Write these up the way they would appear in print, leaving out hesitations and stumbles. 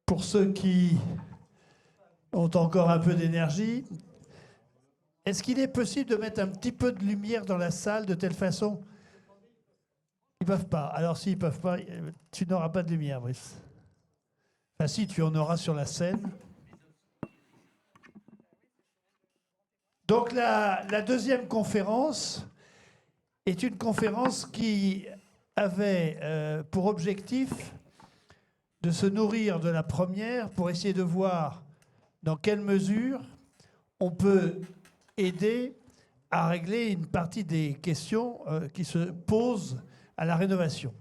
Pour ceux qui ont encore un peu d'énergie, est-ce qu'il est possible de mettre un petit peu de lumière dans la salle de telle façon? Ils ne peuvent pas. Alors s'ils ne peuvent pas, tu n'auras pas de lumière, Brice. Enfin si, tu en auras sur la scène. Donc la deuxième conférence est une conférence qui avait pour objectif de se nourrir de la première pour essayer de voir dans quelle mesure on peut aider à régler une partie des questions qui se posent à la rénovation.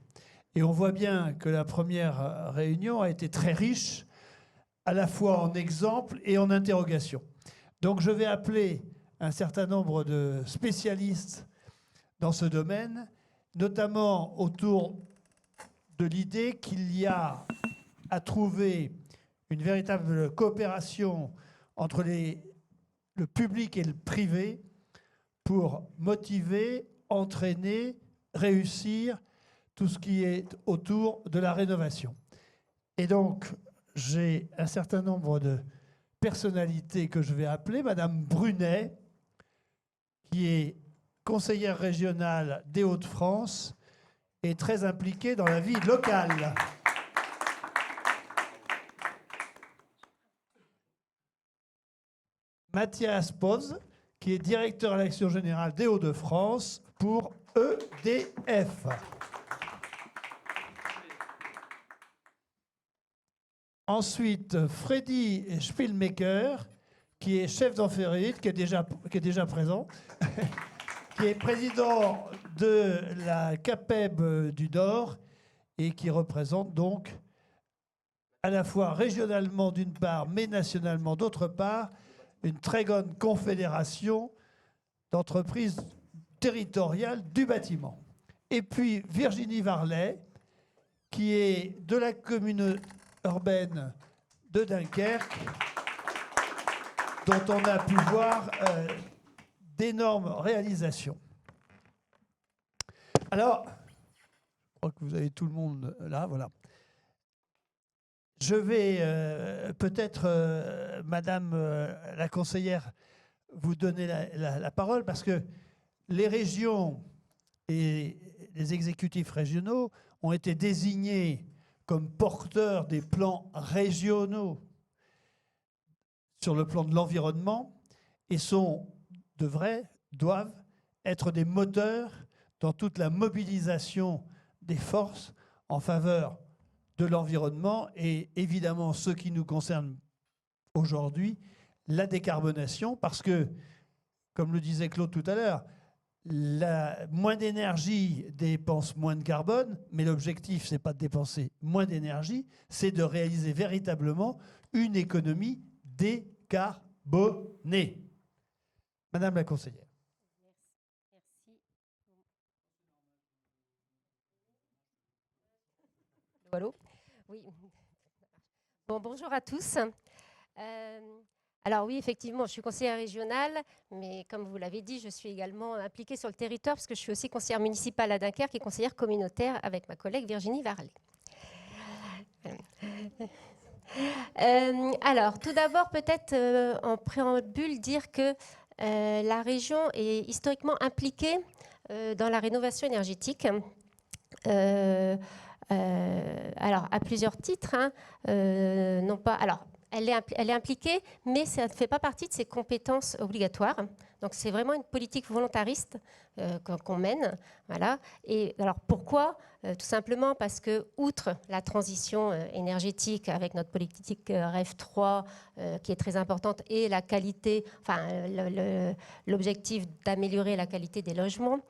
Et on voit bien que la première réunion a été très riche, à la fois en exemples et en interrogations. Donc je vais appeler un certain nombre de spécialistes dans ce domaine, notamment autour de l'idée qu'il y a à trouver une véritable coopération entre le public et le privé pour motiver, entraîner, réussir tout ce qui est autour de la rénovation. Et donc, j'ai un certain nombre de personnalités que je vais appeler. Madame Brunet, qui est conseillère régionale des Hauts-de-France et très impliquée dans la vie locale. Mathias Poz, qui est directeur à l'action générale des Hauts-de-France pour EDF. Ensuite, Freddy Spielmaker, qui est chef d'enferrite, qui est déjà présent, qui est président de la CAPEB du Nord et qui représente donc à la fois régionalement d'une part, mais nationalement d'autre part, une très grande confédération d'entreprises territoriales du bâtiment. Et puis Virginie Varlet, qui est de la commune urbaine de Dunkerque, dont on a pu voir d'énormes réalisations. Alors, je crois que vous avez tout le monde là, voilà. Je vais peut-être, Madame la conseillère, vous donner la parole, parce que les régions et les exécutifs régionaux ont été désignés comme porteurs des plans régionaux sur le plan de l'environnement et doivent être des moteurs dans toute la mobilisation des forces en faveur de l'environnement et évidemment ce qui nous concerne aujourd'hui, la décarbonation, parce que, comme le disait Claude tout à l'heure, moins d'énergie dépense moins de carbone, mais l'objectif, ce n'est pas de dépenser moins d'énergie, c'est de réaliser véritablement une économie décarbonée. Madame la conseillère. Merci. Allô ? Oui. Bon, bonjour à tous. Alors oui, effectivement, je suis conseillère régionale, mais comme vous l'avez dit, je suis également impliquée sur le territoire parce que je suis aussi conseillère municipale à Dunkerque et conseillère communautaire avec ma collègue Virginie Varlet. Alors, tout d'abord, peut-être en préambule, dire que la région est historiquement impliquée dans la rénovation énergétique. Alors, à plusieurs titres, hein, non pas. Alors, elle est impliquée, mais ça ne fait pas partie de ses compétences obligatoires. Donc, c'est vraiment une politique volontariste qu'on mène. Voilà. Et alors, pourquoi ? Tout simplement parce que, outre la transition énergétique avec notre politique REF 3, qui est très importante, et la qualité, enfin, l'objectif d'améliorer la qualité des logements,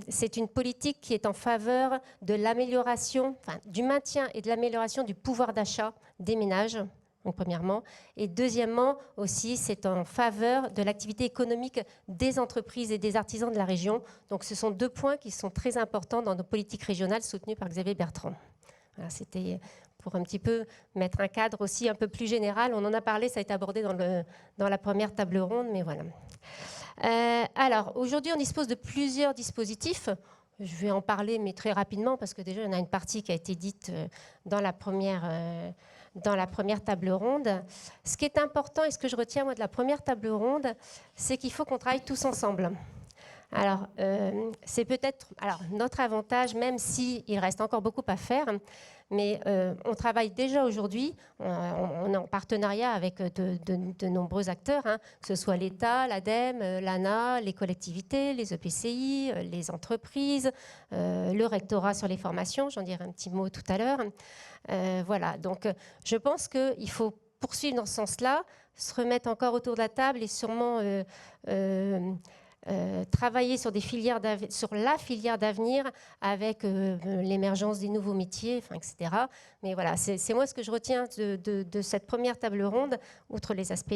c'est une politique qui est en faveur de l'amélioration, enfin, du maintien et de l'amélioration du pouvoir d'achat des ménages, donc premièrement. Et deuxièmement, aussi, c'est en faveur de l'activité économique des entreprises et des artisans de la région. Donc ce sont deux points qui sont très importants dans nos politiques régionales soutenues par Xavier Bertrand. Voilà, c'était pour un petit peu mettre un cadre aussi un peu plus général. On en a parlé, ça a été abordé dans la première table ronde, mais voilà. Alors, aujourd'hui, on dispose de plusieurs dispositifs je vais en parler, mais très rapidement, parce que déjà, il y en a une partie qui a été dite dans la première table ronde. Ce qui est important et ce que je retiens, moi, de la première table ronde, c'est qu'il faut qu'on travaille tous ensemble. Alors, c'est peut-être notre avantage, même s'il reste encore beaucoup à faire, mais on travaille déjà aujourd'hui, on est en partenariat avec de nombreux acteurs, hein, que ce soit l'État, l'ADEME, l'ANA, les collectivités, les EPCI, les entreprises, le rectorat sur les formations, j'en dirai un petit mot tout à l'heure. Voilà, donc je pense qu'il faut poursuivre dans ce sens-là, se remettre encore autour de la table et sûrement travailler sur la filière d'avenir avec l'émergence des nouveaux métiers, etc. Mais voilà, c'est moi ce que je retiens de cette première table ronde, outre les aspects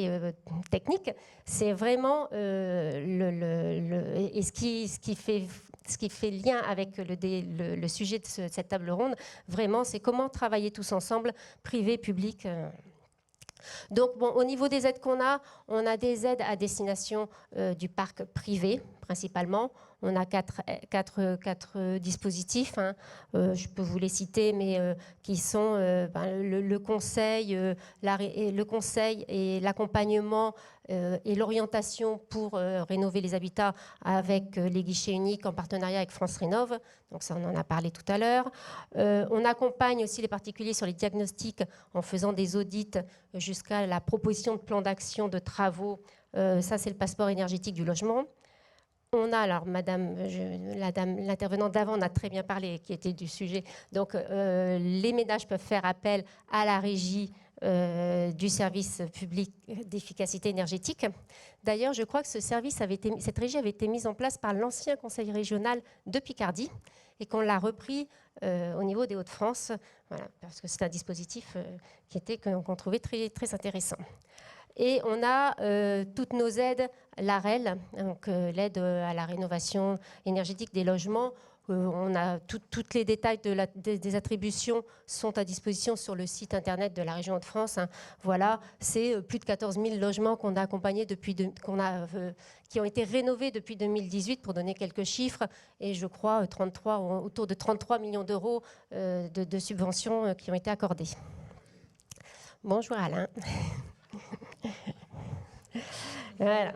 techniques, c'est vraiment et ce qui fait lien avec le sujet de cette table ronde, vraiment, c'est comment travailler tous ensemble, privé, public. Donc, bon, au niveau des aides qu'on a, on a des aides à destination du parc privé, principalement. On a quatre dispositifs, hein. Je peux vous les citer, mais qui sont le conseil et l'accompagnement et l'orientation pour rénover les habitats avec les guichets uniques en partenariat avec France Rénov'. Donc ça, on en a parlé tout à l'heure. On accompagne aussi les particuliers sur les diagnostics en faisant des audits jusqu'à la proposition de plan d'action de travaux. Ça, c'est le passeport énergétique du logement. On a, alors l'intervenante d'avant en a très bien parlé, qui était du sujet. Donc, les ménages peuvent faire appel à la régie du service public d'efficacité énergétique. D'ailleurs, je crois que cette régie avait été mise en place par l'ancien conseil régional de Picardie et qu'on l'a repris au niveau des Hauts-de-France, voilà, parce que c'est un dispositif qu'on trouvait très, très intéressant. Et on a toutes nos aides, l'AREL, donc l'aide à la rénovation énergétique des logements. On a tous les détails des attributions sont à disposition sur le site internet de la région Hauts-de-France. Hein. Voilà, c'est plus de 14 000 logements qu'on a accompagnés qui ont été rénovés depuis 2018, pour donner quelques chiffres. Et je crois autour de 33 millions d'euros de subventions qui ont été accordées. Bonjour Alain. Voilà.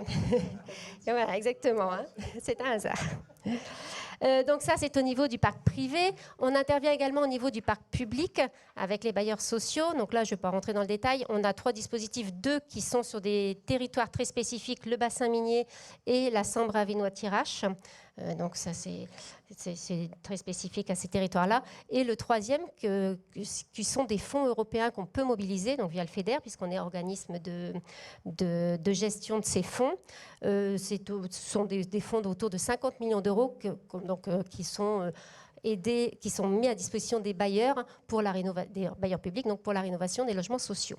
Voilà, exactement. Hein. C'est un hasard. Donc ça, c'est au niveau du parc privé. On intervient également au niveau du parc public avec les bailleurs sociaux. Donc là, je ne vais pas rentrer dans le détail. On a 3 dispositifs, 2 qui sont sur des territoires très spécifiques, le bassin minier et la Sambre Avesnois-Thiérache. Donc ça, c'est très spécifique à ces territoires-là. Et le 3e, qui sont des fonds européens qu'on peut mobiliser, donc via le FEDER, puisqu'on est organisme de gestion de ces fonds. Ce sont des fonds d'autour de 50 millions d'euros qui sont mis à disposition des bailleurs des bailleurs publics, donc pour la rénovation des logements sociaux.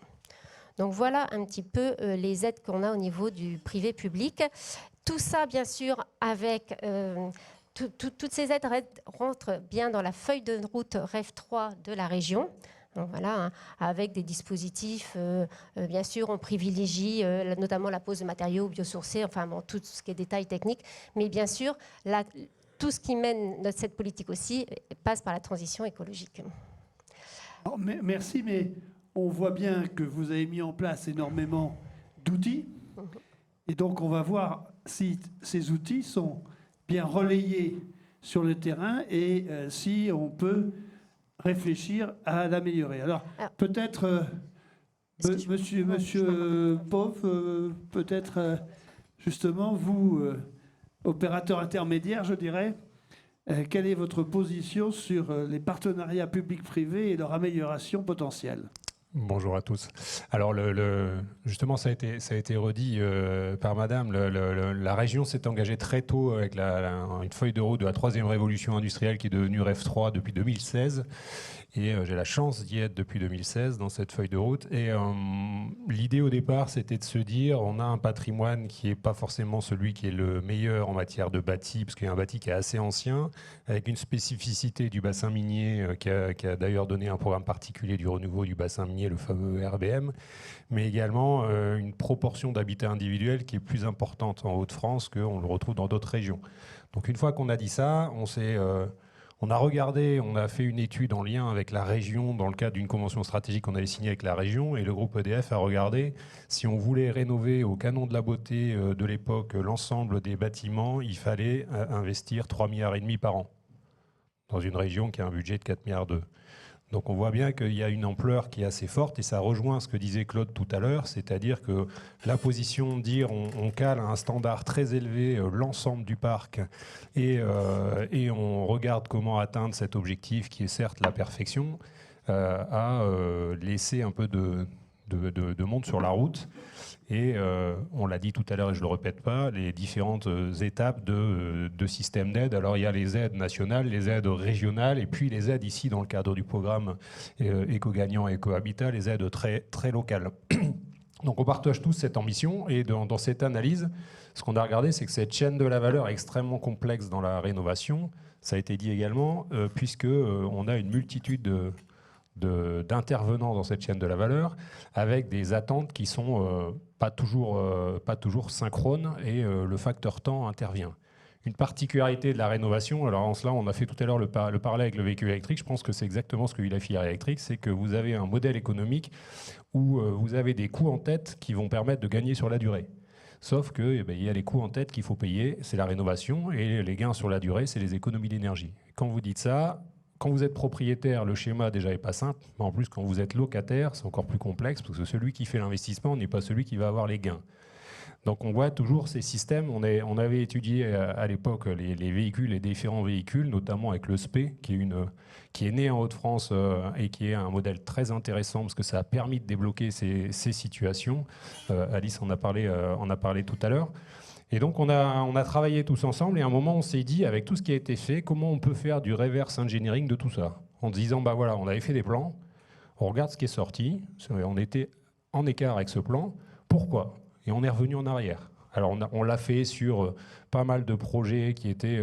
Donc voilà un petit peu les aides qu'on a au niveau du privé-public. Tout ça, bien sûr, avec toutes ces aides rentrent bien dans la feuille de route REF 3 de la région. Donc voilà, hein, avec des dispositifs, bien sûr, on privilégie notamment la pose de matériaux biosourcés, enfin bon, tout ce qui est détails techniques, mais bien sûr, tout ce qui mène cette politique aussi passe par la transition écologique. Alors, merci, mais on voit bien que vous avez mis en place énormément d'outils, et donc on va voir si ces outils sont bien relayés sur le terrain et si on peut réfléchir à l'améliorer. Alors peut-être, monsieur Pov, peut-être justement vous, opérateur intermédiaire, je dirais, quelle est votre position sur les partenariats publics-privés et leur amélioration potentielle ? Bonjour à tous. Alors, justement, ça a été redit par Madame. La région s'est engagée très tôt avec une feuille de route de la 3e révolution industrielle qui est devenue REF 3 depuis 2016. Et j'ai la chance d'y être depuis 2016 dans cette feuille de route. Et l'idée au départ, c'était de se dire, on a un patrimoine qui n'est pas forcément celui qui est le meilleur en matière de bâti, parce qu'il y a un bâti qui est assez ancien, avec une spécificité du bassin minier qui a d'ailleurs donné un programme particulier du renouveau du bassin minier, le fameux RBM, mais également une proportion d'habitat individuel qui est plus importante en Hauts-de-France qu'on le retrouve dans d'autres régions. Donc une fois qu'on a dit ça, on a regardé, on a fait une étude en lien avec la région dans le cadre d'une convention stratégique qu'on avait signée avec la région, et le groupe EDF a regardé si on voulait rénover au canon de la beauté de l'époque l'ensemble des bâtiments, il fallait investir 3,5 milliards par an dans une région qui a un budget de 4,2 milliards. Donc on voit bien qu'il y a une ampleur qui est assez forte, et ça rejoint ce que disait Claude tout à l'heure, c'est-à-dire que la position de dire on cale à un standard très élevé l'ensemble du parc et on regarde comment atteindre cet objectif qui est certes la perfection, a laissé un peu de monde sur la route. Et on l'a dit tout à l'heure et je ne le répète pas, les différentes étapes de système d'aide. Alors il y a les aides nationales, les aides régionales, et puis les aides ici dans le cadre du programme Éco-Gagnant et Éco-Habitat, les aides très, très locales. Donc on partage tous cette ambition, et dans cette analyse, ce qu'on a regardé, c'est que cette chaîne de la valeur est extrêmement complexe dans la rénovation. Ça a été dit également, puisqu'on a une multitude d'intervenants dans cette chaîne de la valeur, avec des attentes qui sont pas toujours synchrones, et le facteur temps intervient. Une particularité de la rénovation, alors en cela on a fait tout à l'heure le parallèle avec le véhicule électrique, je pense que c'est exactement ce que vit la filière électrique, c'est que vous avez un modèle économique où vous avez des coûts en tête qui vont permettre de gagner sur la durée. Sauf qu'il y a les coûts en tête qu'il faut payer, c'est la rénovation, et les gains sur la durée, c'est les économies d'énergie. Quand vous dites ça, quand vous êtes propriétaire, le schéma déjà n'est pas simple, mais en plus quand vous êtes locataire, c'est encore plus complexe, parce que celui qui fait l'investissement n'est pas celui qui va avoir les gains. Donc on voit toujours ces systèmes. On avait étudié à l'époque les véhicules, les différents véhicules, notamment avec le SPE, qui est né en Hauts-de-France et qui est un modèle très intéressant parce que ça a permis de débloquer ces situations. Alice en a parlé tout à l'heure. Et donc on a travaillé tous ensemble, et à un moment on s'est dit, avec tout ce qui a été fait, comment on peut faire du reverse engineering de tout ça, en disant bah voilà, on avait fait des plans, on regarde ce qui est sorti, on était en écart avec ce plan, pourquoi ? Et on est revenu en arrière. Alors on l'a fait sur pas mal de projets qui étaient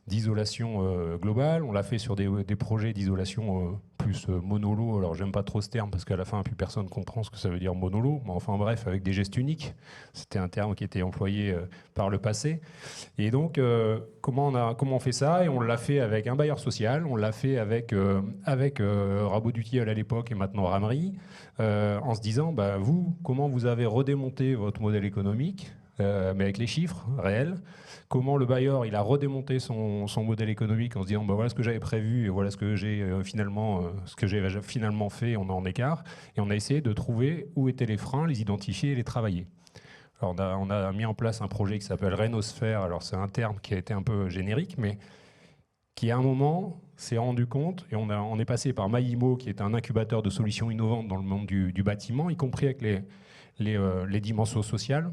d'isolation globale, on l'a fait sur des projets d'isolation plus monolo. Alors j'aime pas trop ce terme parce qu'à la fin plus personne comprend ce que ça veut dire monolo, mais enfin bref, avec des gestes uniques, c'était un terme qui était employé par le passé. Et donc comment on fait ça? Et on l'a fait avec un bailleur social, on l'a fait avec Rabot du Tilleul à l'époque et maintenant Ramery, en se disant bah, vous, comment vous avez redémonté votre modèle économique, mais avec les chiffres réels, comment le bailleur il a redémonté son modèle économique en se disant bah, voilà ce que j'avais prévu et voilà ce que j'ai finalement fait, on est en écart, et on a essayé de trouver où étaient les freins, les identifier et les travailler. Alors on a mis en place un projet qui s'appelle Rénosphère. Alors c'est un terme qui a été un peu générique, mais qui à un moment s'est rendu compte, et on est passé par Maïmo, qui est un incubateur de solutions innovantes dans le monde du bâtiment, y compris avec les dimensions sociales,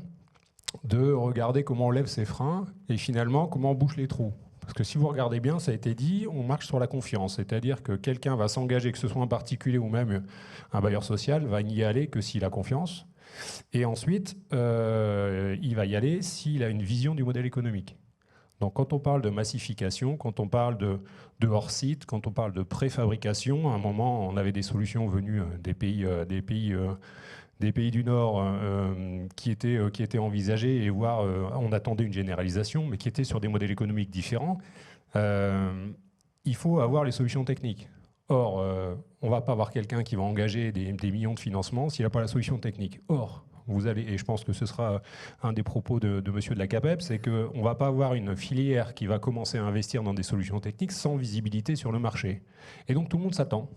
de regarder comment on lève ses freins et finalement comment on bouche les trous. Parce que si vous regardez bien, ça a été dit, on marche sur la confiance. C'est-à-dire que quelqu'un va s'engager, que ce soit un particulier ou même un bailleur social, va n'y aller que s'il a confiance. Et ensuite, il va y aller s'il a une vision du modèle économique. Donc quand on parle de massification, quand on parle de hors-site, quand on parle de préfabrication, à un moment, on avait des solutions venues des pays du Nord qui étaient envisagées, et voire on attendait une généralisation, mais qui étaient sur des modèles économiques différents. Il faut avoir les solutions techniques. Or, on ne va pas avoir quelqu'un qui va engager des millions de financements s'il n'a pas la solution technique. Or, vous allez, et je pense que ce sera un des propos de monsieur de la CAPEB, c'est qu'on ne va pas avoir une filière qui va commencer à investir dans des solutions techniques sans visibilité sur le marché. Et donc tout le monde s'attend.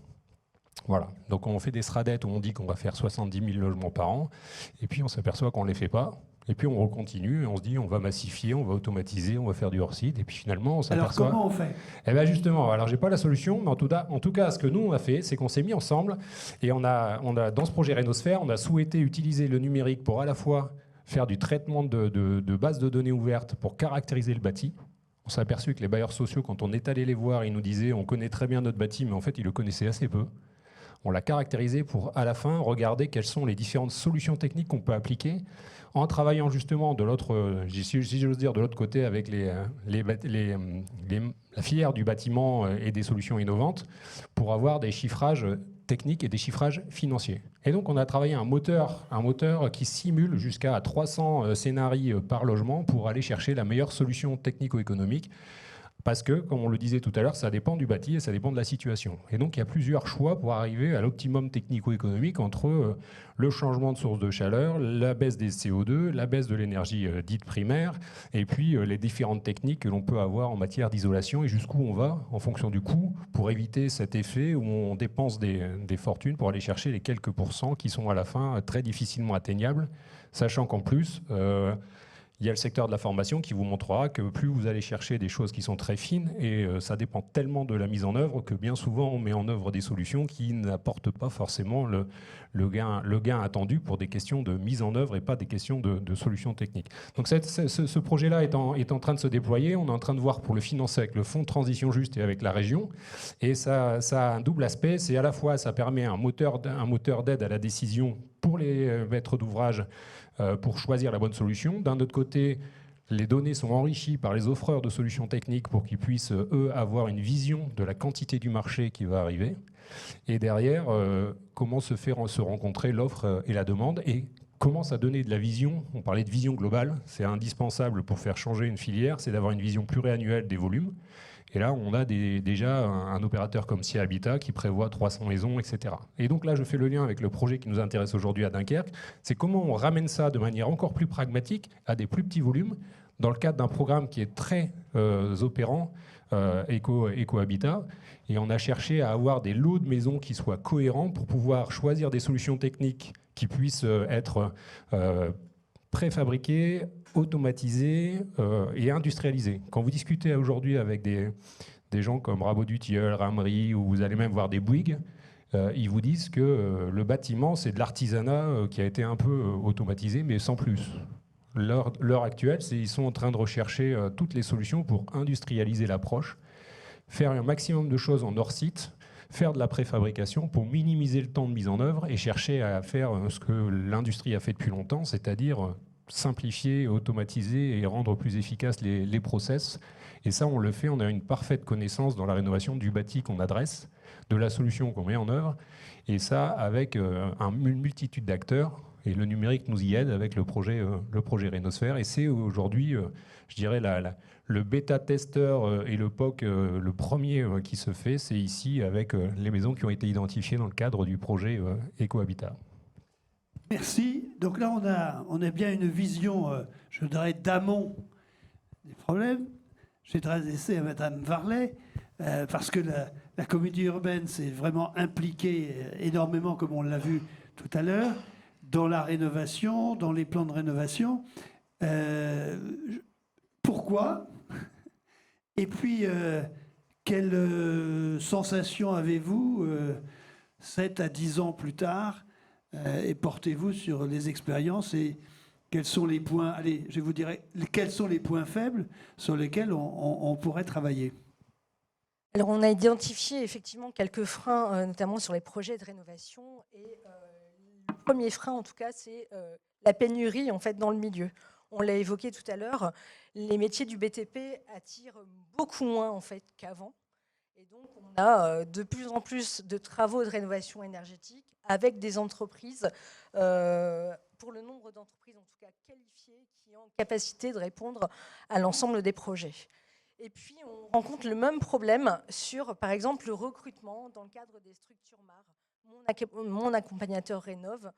Voilà. Donc on fait des SRADET où on dit qu'on va faire 70 000 logements par an, et puis on s'aperçoit qu'on ne les fait pas. Et puis on recontinue et on se dit on va massifier, on va automatiser, on va faire du hors-site. Et puis finalement on s'aperçoit... Alors comment on fait? Eh bien justement, alors j'ai pas la solution, mais en tout cas ce que nous on a fait, c'est qu'on s'est mis ensemble, et on a dans ce projet Rénosphère, on a souhaité utiliser le numérique pour à la fois faire du traitement de bases de données ouvertes pour caractériser le bâti. On s'est aperçu que les bailleurs sociaux, quand on est allé les voir, ils nous disaient on connaît très bien notre bâti, mais en fait ils le connaissaient assez peu. On l'a caractérisé pour, à la fin, regarder quelles sont les différentes solutions techniques qu'on peut appliquer en travaillant justement de l'autre, si j'ose dire, de l'autre côté avec la filière du bâtiment et des solutions innovantes pour avoir des chiffrages techniques et des chiffrages financiers. Et donc on a travaillé un moteur qui simule jusqu'à 300 scénarios par logement pour aller chercher la meilleure solution technico-économique. Parce que, comme on le disait tout à l'heure, ça dépend du bâti et ça dépend de la situation. Et donc, il y a plusieurs choix pour arriver à l'optimum technico-économique entre le changement de source de chaleur, la baisse des CO2, la baisse de l'énergie dite primaire, et puis les différentes techniques que l'on peut avoir en matière d'isolation et jusqu'où on va en fonction du coût pour éviter cet effet où on dépense des fortunes pour aller chercher les quelques pourcents qui sont à la fin très difficilement atteignables, sachant qu'en plus... il y a le secteur de la formation qui vous montrera que plus vous allez chercher des choses qui sont très fines, et ça dépend tellement de la mise en œuvre que bien souvent on met en œuvre des solutions qui n'apportent pas forcément le gain attendu pour des questions de mise en œuvre et pas des questions de solutions techniques. Donc ce projet-là est en train de se déployer. On est en train de voir pour le financer avec le fonds de transition juste et avec la région. Et ça a un double aspect. C'est à la fois, ça permet un moteur d'aide à la décision pour les maîtres d'ouvrage pour choisir la bonne solution. D'un autre côté, les données sont enrichies par les offreurs de solutions techniques pour qu'ils puissent, eux, avoir une vision de la quantité du marché qui va arriver. Et derrière, comment se rencontrer l'offre et la demande et commence à donner de la vision. On parlait de vision globale, c'est indispensable pour faire changer une filière, c'est d'avoir une vision pluriannuelle des volumes. Et là, on a déjà un opérateur comme SIA Habitat qui prévoit 300 maisons, etc. Et donc là, je fais le lien avec le projet qui nous intéresse aujourd'hui à Dunkerque. C'est comment on ramène ça de manière encore plus pragmatique à des plus petits volumes dans le cadre d'un programme qui est très opérant, Éco-Habitat. Et on a cherché à avoir des lots de maisons qui soient cohérents pour pouvoir choisir des solutions techniques qui puissent être préfabriquées, automatisées et industrialisées. Quand vous discutez aujourd'hui avec des gens comme Rabot du Tilleul, Ramery, ou vous allez même voir des Bouygues, ils vous disent que le bâtiment, c'est de l'artisanat qui a été un peu automatisé, mais sans plus. L'heure actuelle, ils sont en train de rechercher toutes les solutions pour industrialiser l'approche, faire un maximum de choses en hors-site, faire de la préfabrication pour minimiser le temps de mise en œuvre et chercher à faire ce que l'industrie a fait depuis longtemps, c'est-à-dire simplifier, automatiser et rendre plus efficaces les process. Et ça, on le fait, on a une parfaite connaissance dans la rénovation du bâti qu'on adresse, de la solution qu'on met en œuvre, et ça avec une multitude d'acteurs. Et le numérique nous y aide avec le projet Rénosphère. Et c'est aujourd'hui, je dirais, le bêta-testeur et le POC, le premier qui se fait, c'est ici avec les maisons qui ont été identifiées dans le cadre du projet Éco-Habitat. Merci. Donc là, on a bien une vision, je dirais, d'amont des problèmes. Je vais t'adresser à Madame Varlet, parce que la communauté urbaine s'est vraiment impliquée énormément, comme on l'a vu tout à l'heure, dans la rénovation, dans les plans de rénovation. Pourquoi ? Et puis, quelle sensation avez-vous 7 à 10 ans plus tard et portez-vous sur les expériences et quels sont les points, allez, je vous dirai, quels sont les points faibles sur lesquels on pourrait travailler ? Alors, on a identifié effectivement quelques freins, notamment sur les projets de rénovation. Et le premier frein, en tout cas, c'est la pénurie en fait, dans le milieu. On l'a évoqué tout à l'heure, les métiers du BTP attirent beaucoup moins en fait, qu'avant. Et donc, on a de plus en plus de travaux de rénovation énergétique avec des entreprises, pour le nombre d'entreprises en tout cas qualifiées, qui ont capacité de répondre à l'ensemble des projets. Et puis, on rencontre le même problème sur, par exemple, le recrutement dans le cadre des structures MAR. Mon accompagnateur Rénov',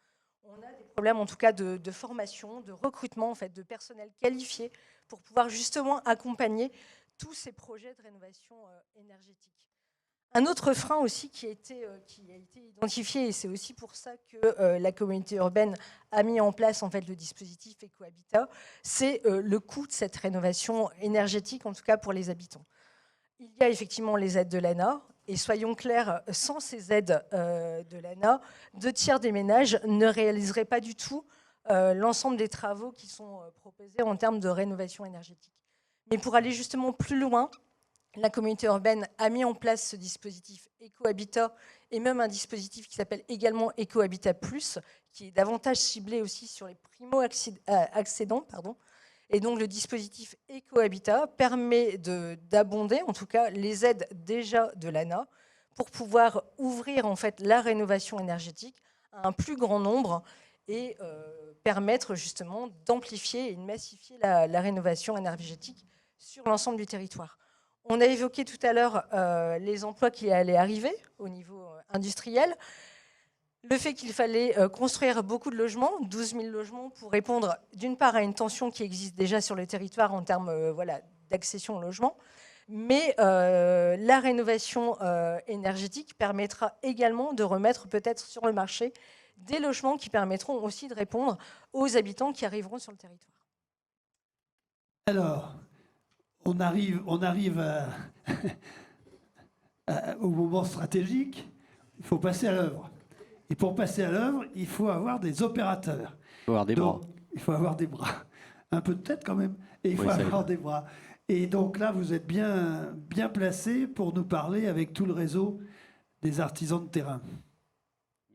on a des problèmes en tout cas de formation, de recrutement en fait, de personnel qualifié pour pouvoir justement accompagner tous ces projets de rénovation énergétique. Un autre frein aussi qui a été identifié, et c'est aussi pour ça que la communauté urbaine a mis en place en fait, le dispositif Éco-Habitat, c'est le coût de cette rénovation énergétique, en tout cas pour les habitants. Il y a effectivement les aides de l'ANA, et soyons clairs, sans ces aides de l'ANA, 2/3 des ménages ne réaliseraient pas du tout l'ensemble des travaux qui sont proposés en termes de rénovation énergétique. Mais pour aller justement plus loin, la communauté urbaine a mis en place ce dispositif Ecohabitat et même un dispositif qui s'appelle également Ecohabitat Plus, qui est davantage ciblé aussi sur les primo-accédants. Et donc le dispositif Ecohabitat permet d'abonder, en tout cas, les aides déjà de l'ANA pour pouvoir ouvrir en fait la rénovation énergétique à un plus grand nombre et permettre justement d'amplifier et de massifier la rénovation énergétique sur l'ensemble du territoire. On a évoqué tout à l'heure les emplois qui allaient arriver au niveau industriel. Le fait qu'il fallait construire beaucoup de logements, 12 000 logements, pour répondre d'une part à une tension qui existe déjà sur le territoire en termes d'accession au logement, mais la rénovation énergétique permettra également de remettre peut-être sur le marché des logements qui permettront aussi de répondre aux habitants qui arriveront sur le territoire. Alors, on arrive au moment stratégique, il faut passer à l'œuvre. Et pour passer à l'œuvre, il faut avoir des opérateurs. Il faut avoir des bras. Il faut avoir des bras. Un peu de tête quand même. Et il faut avoir des bras. Et donc là, vous êtes bien placé pour nous parler avec tout le réseau des artisans de terrain.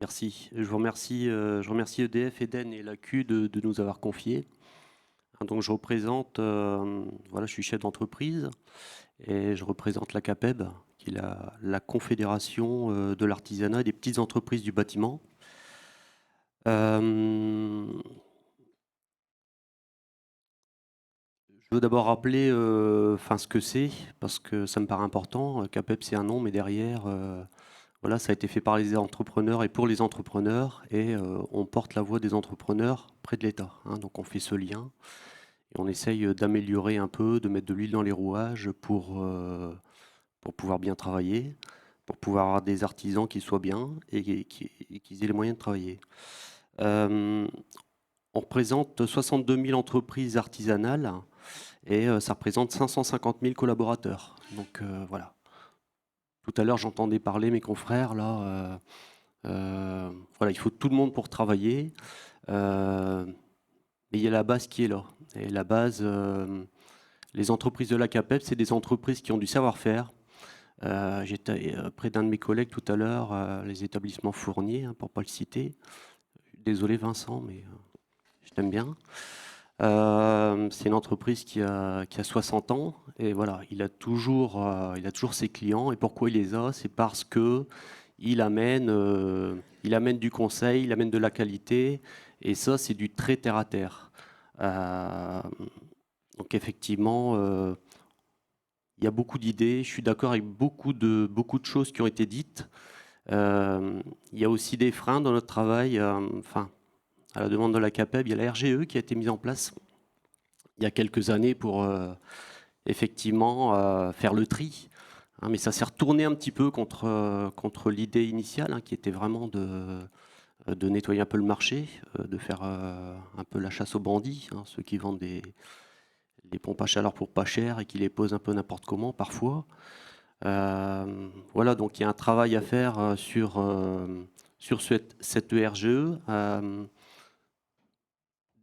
Merci. Je remercie EDF, Eden et l'AQ de nous avoir confié. Donc je représente, je suis chef d'entreprise et je représente la CAPEB, qui est la Confédération de l'artisanat et des petites entreprises du bâtiment. Je veux d'abord rappeler ce que c'est, parce que ça me paraît important. CAPEB, c'est un nom, mais derrière, ça a été fait par les entrepreneurs et pour les entrepreneurs, et on porte la voix des entrepreneurs près de l'État. Donc on fait ce lien. Et on essaye d'améliorer un peu, de mettre de l'huile dans les rouages pour pouvoir bien travailler, pour pouvoir avoir des artisans qui soient bien et qui aient les moyens de travailler. On représente 62 000 entreprises artisanales et ça représente 550 000 collaborateurs. Donc voilà. Tout à l'heure, j'entendais parler mes confrères, là. Il faut tout le monde pour travailler. Mais il y a la base qui est là. Et la base, les entreprises de la CAPEB, c'est des entreprises qui ont du savoir-faire. J'étais près d'un de mes collègues tout à l'heure, les établissements Fournier, pour ne pas le citer. Désolé Vincent, mais je t'aime bien. C'est une entreprise qui a 60 ans. Et voilà, il a toujours ses clients. Et pourquoi il les a? C'est parce qu'il amène du conseil, il amène de la qualité. Et ça, c'est du très terre à terre. Donc effectivement, il y a beaucoup d'idées. Je suis d'accord avec beaucoup de choses qui ont été dites. Il y a aussi des freins dans notre travail. À la demande de la CAPEB, il y a la RGE qui a été mise en place il y a quelques années pour effectivement faire le tri. Mais ça s'est retourné un petit peu contre l'idée initiale, qui était vraiment de nettoyer un peu le marché, de faire un peu la chasse aux bandits, ceux qui vendent des pompes à chaleur pour pas cher et qui les posent un peu n'importe comment parfois. Donc il y a un travail à faire sur cette RGE.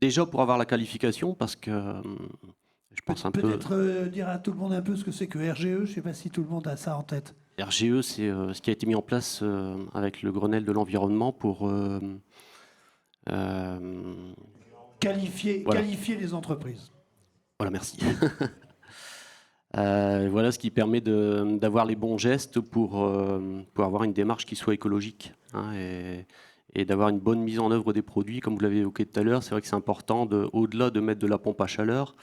Déjà pour avoir la qualification, parce que je pense un peu... Peut-être dire à tout le monde un peu ce que c'est que RGE, je ne sais pas si tout le monde a ça en tête. RGE, c'est ce qui a été mis en place avec le Grenelle de l'environnement pour... Qualifier les entreprises. Voilà, merci. Voilà ce qui permet d'avoir les bons gestes pour avoir une démarche qui soit écologique, et d'avoir une bonne mise en œuvre des produits. Comme vous l'avez évoqué tout à l'heure, c'est vrai que c'est important, au-delà de mettre de la pompe à chaleur,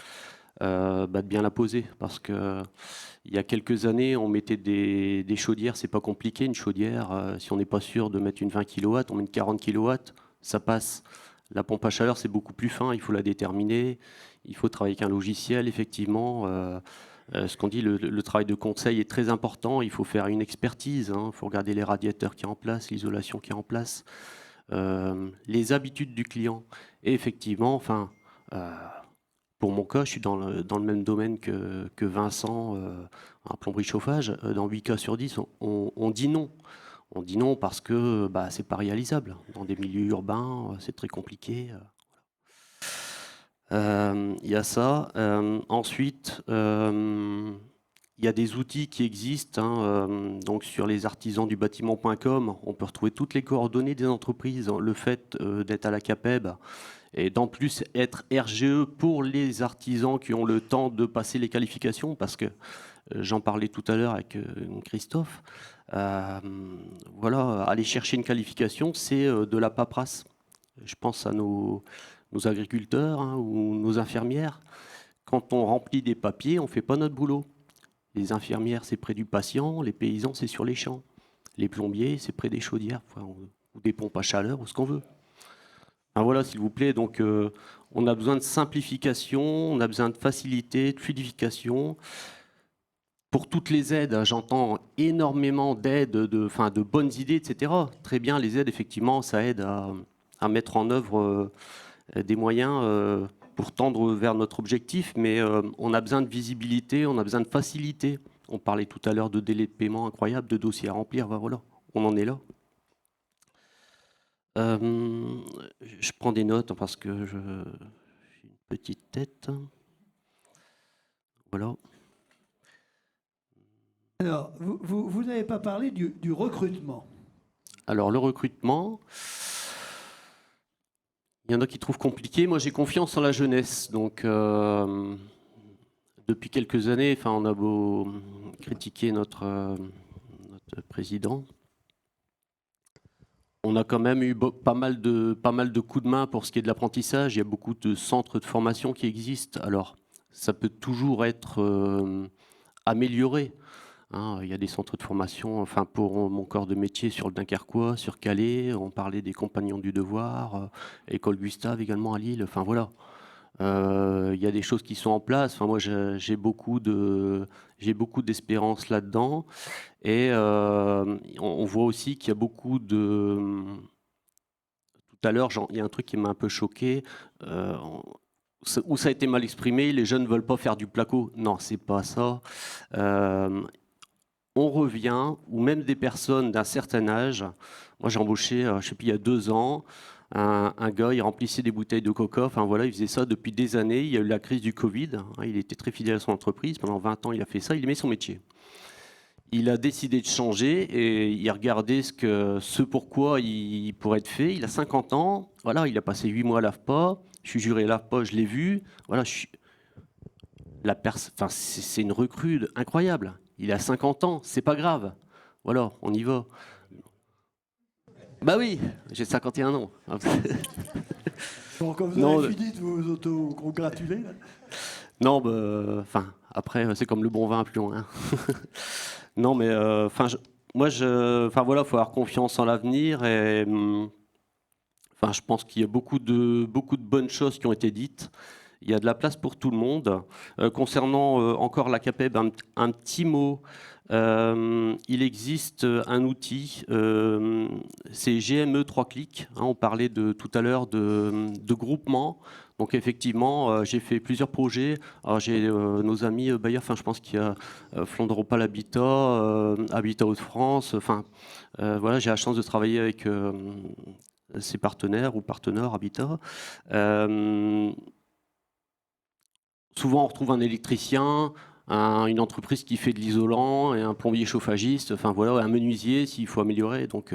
de bien la poser. Parce qu'il y a quelques années, on mettait des chaudières, c'est pas compliqué, une chaudière, si on n'est pas sûr de mettre une 20 kW, on met une 40 kW, ça passe. La pompe à chaleur, c'est beaucoup plus fin, il faut la déterminer, il faut travailler avec un logiciel, effectivement. Ce qu'on dit, le travail de conseil est très important, il faut faire une expertise, il faut regarder les radiateurs qui sont en place, l'isolation qui est en place, les habitudes du client. Et effectivement, pour mon cas, je suis dans le même domaine que Vincent, en plomberie chauffage. Dans 8 cas sur 10, on dit non. On dit non parce que c'est pas réalisable. Dans des milieux urbains, c'est très compliqué. Il y a ça. Ensuite, il y a des outils qui existent. Donc sur lesartisansdubâtiment.com, on peut retrouver toutes les coordonnées des entreprises. Le fait d'être à la CAPEB et d'en plus être RGE pour les artisans qui ont le temps de passer les qualifications, parce que j'en parlais tout à l'heure avec Christophe. Voilà, aller chercher une qualification, c'est de la paperasse. Je pense à nos agriculteurs ou nos infirmières. Quand on remplit des papiers, on ne fait pas notre boulot. Les infirmières, c'est près du patient. Les paysans, c'est sur les champs. Les plombiers, c'est près des chaudières ou des pompes à chaleur ou ce qu'on veut. Voilà, s'il vous plaît. Donc, on a besoin de simplification, on a besoin de facilité, de fluidification. Pour toutes les aides, j'entends énormément d'aides, de bonnes idées, etc. Très bien, les aides, effectivement, ça aide à mettre en œuvre des moyens pour tendre vers notre objectif, mais on a besoin de visibilité, on a besoin de facilité. On parlait tout à l'heure de délais de paiement incroyables, de dossiers à remplir, voilà, on en est là. Je prends des notes parce que j'ai une petite tête. Voilà. Alors, vous n'avez pas parlé du recrutement. Alors, le recrutement, il y en a qui trouvent compliqué. Moi, j'ai confiance en la jeunesse. Donc, depuis quelques années, on a beau critiquer notre président, on a quand même eu pas mal de coups de main pour ce qui est de l'apprentissage. Il y a beaucoup de centres de formation qui existent. Alors, ça peut toujours être amélioré. Il y a des centres de formation, pour mon corps de métier sur le Dunkerquois, sur Calais, on parlait des Compagnons du Devoir, École Gustave également à Lille, voilà. Il y a des choses qui sont en place. Moi, j'ai beaucoup d'espérance là-dedans. Et on voit aussi qu'il y a beaucoup de... Tout à l'heure, il y a un truc qui m'a un peu choqué. Où ça a été mal exprimé, les jeunes ne veulent pas faire du placo. Non, c'est pas ça. On revient, ou même des personnes d'un certain âge. Moi, j'ai embauché, je sais plus, il y a 2 ans, un gars, il remplissait des bouteilles de coca. Voilà, il faisait ça depuis des années. Il y a eu la crise du Covid. Il était très fidèle à son entreprise. Pendant 20 ans, il a fait ça. Il aimait son métier. Il a décidé de changer et il regardait ce pourquoi il pourrait être fait. Il a 50 ans. Voilà, il a passé 8 mois à l'AFPA. Je suis juré à l'AFPA, je l'ai vu. Voilà, c'est une recrue incroyable. Il a 50 ans, c'est pas grave. Voilà, on y va. Bah oui, j'ai 51 ans. Bon, quand vous avez fini de vous auto-congratuler. Non, après, c'est comme le bon vin, plus loin. Non, mais moi, voilà, faut avoir confiance en l'avenir et je pense qu'il y a beaucoup de bonnes choses qui ont été dites. Il y a de la place pour tout le monde. Concernant encore la CAPEB, un petit mot. Il existe un outil, c'est GME 3 clics. On parlait tout à l'heure de groupement. Donc effectivement, j'ai fait plusieurs projets. Alors, j'ai nos amis bailleurs, je pense qu'il y a Flandre-Opal Habitat, Habitat Hauts-de-France. Voilà, j'ai la chance de travailler avec ses partenaires ou partenaires Habitat. Souvent, on retrouve un électricien, une entreprise qui fait de l'isolant et un plombier chauffagiste, voilà, un menuisier s'il faut améliorer. Donc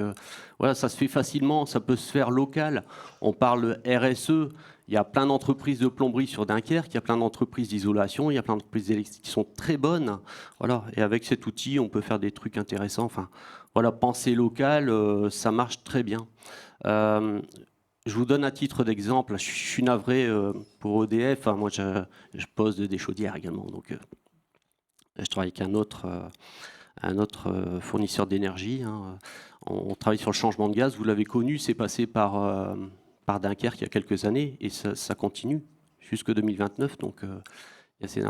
voilà, ça se fait facilement, ça peut se faire local. On parle RSE, il y a plein d'entreprises de plomberie sur Dunkerque, il y a plein d'entreprises d'isolation, il y a plein d'entreprises électriques qui sont très bonnes. Voilà, et avec cet outil, on peut faire des trucs intéressants. Voilà, penser local, ça marche très bien. Je vous donne un titre d'exemple. Je suis navré pour EDF. Moi, je pose des chaudières également. Donc, je travaille avec un autre fournisseur d'énergie. On travaille sur le changement de gaz. Vous l'avez connu, c'est passé par Dunkerque il y a quelques années et ça continue jusque 2029. Donc, il y a ces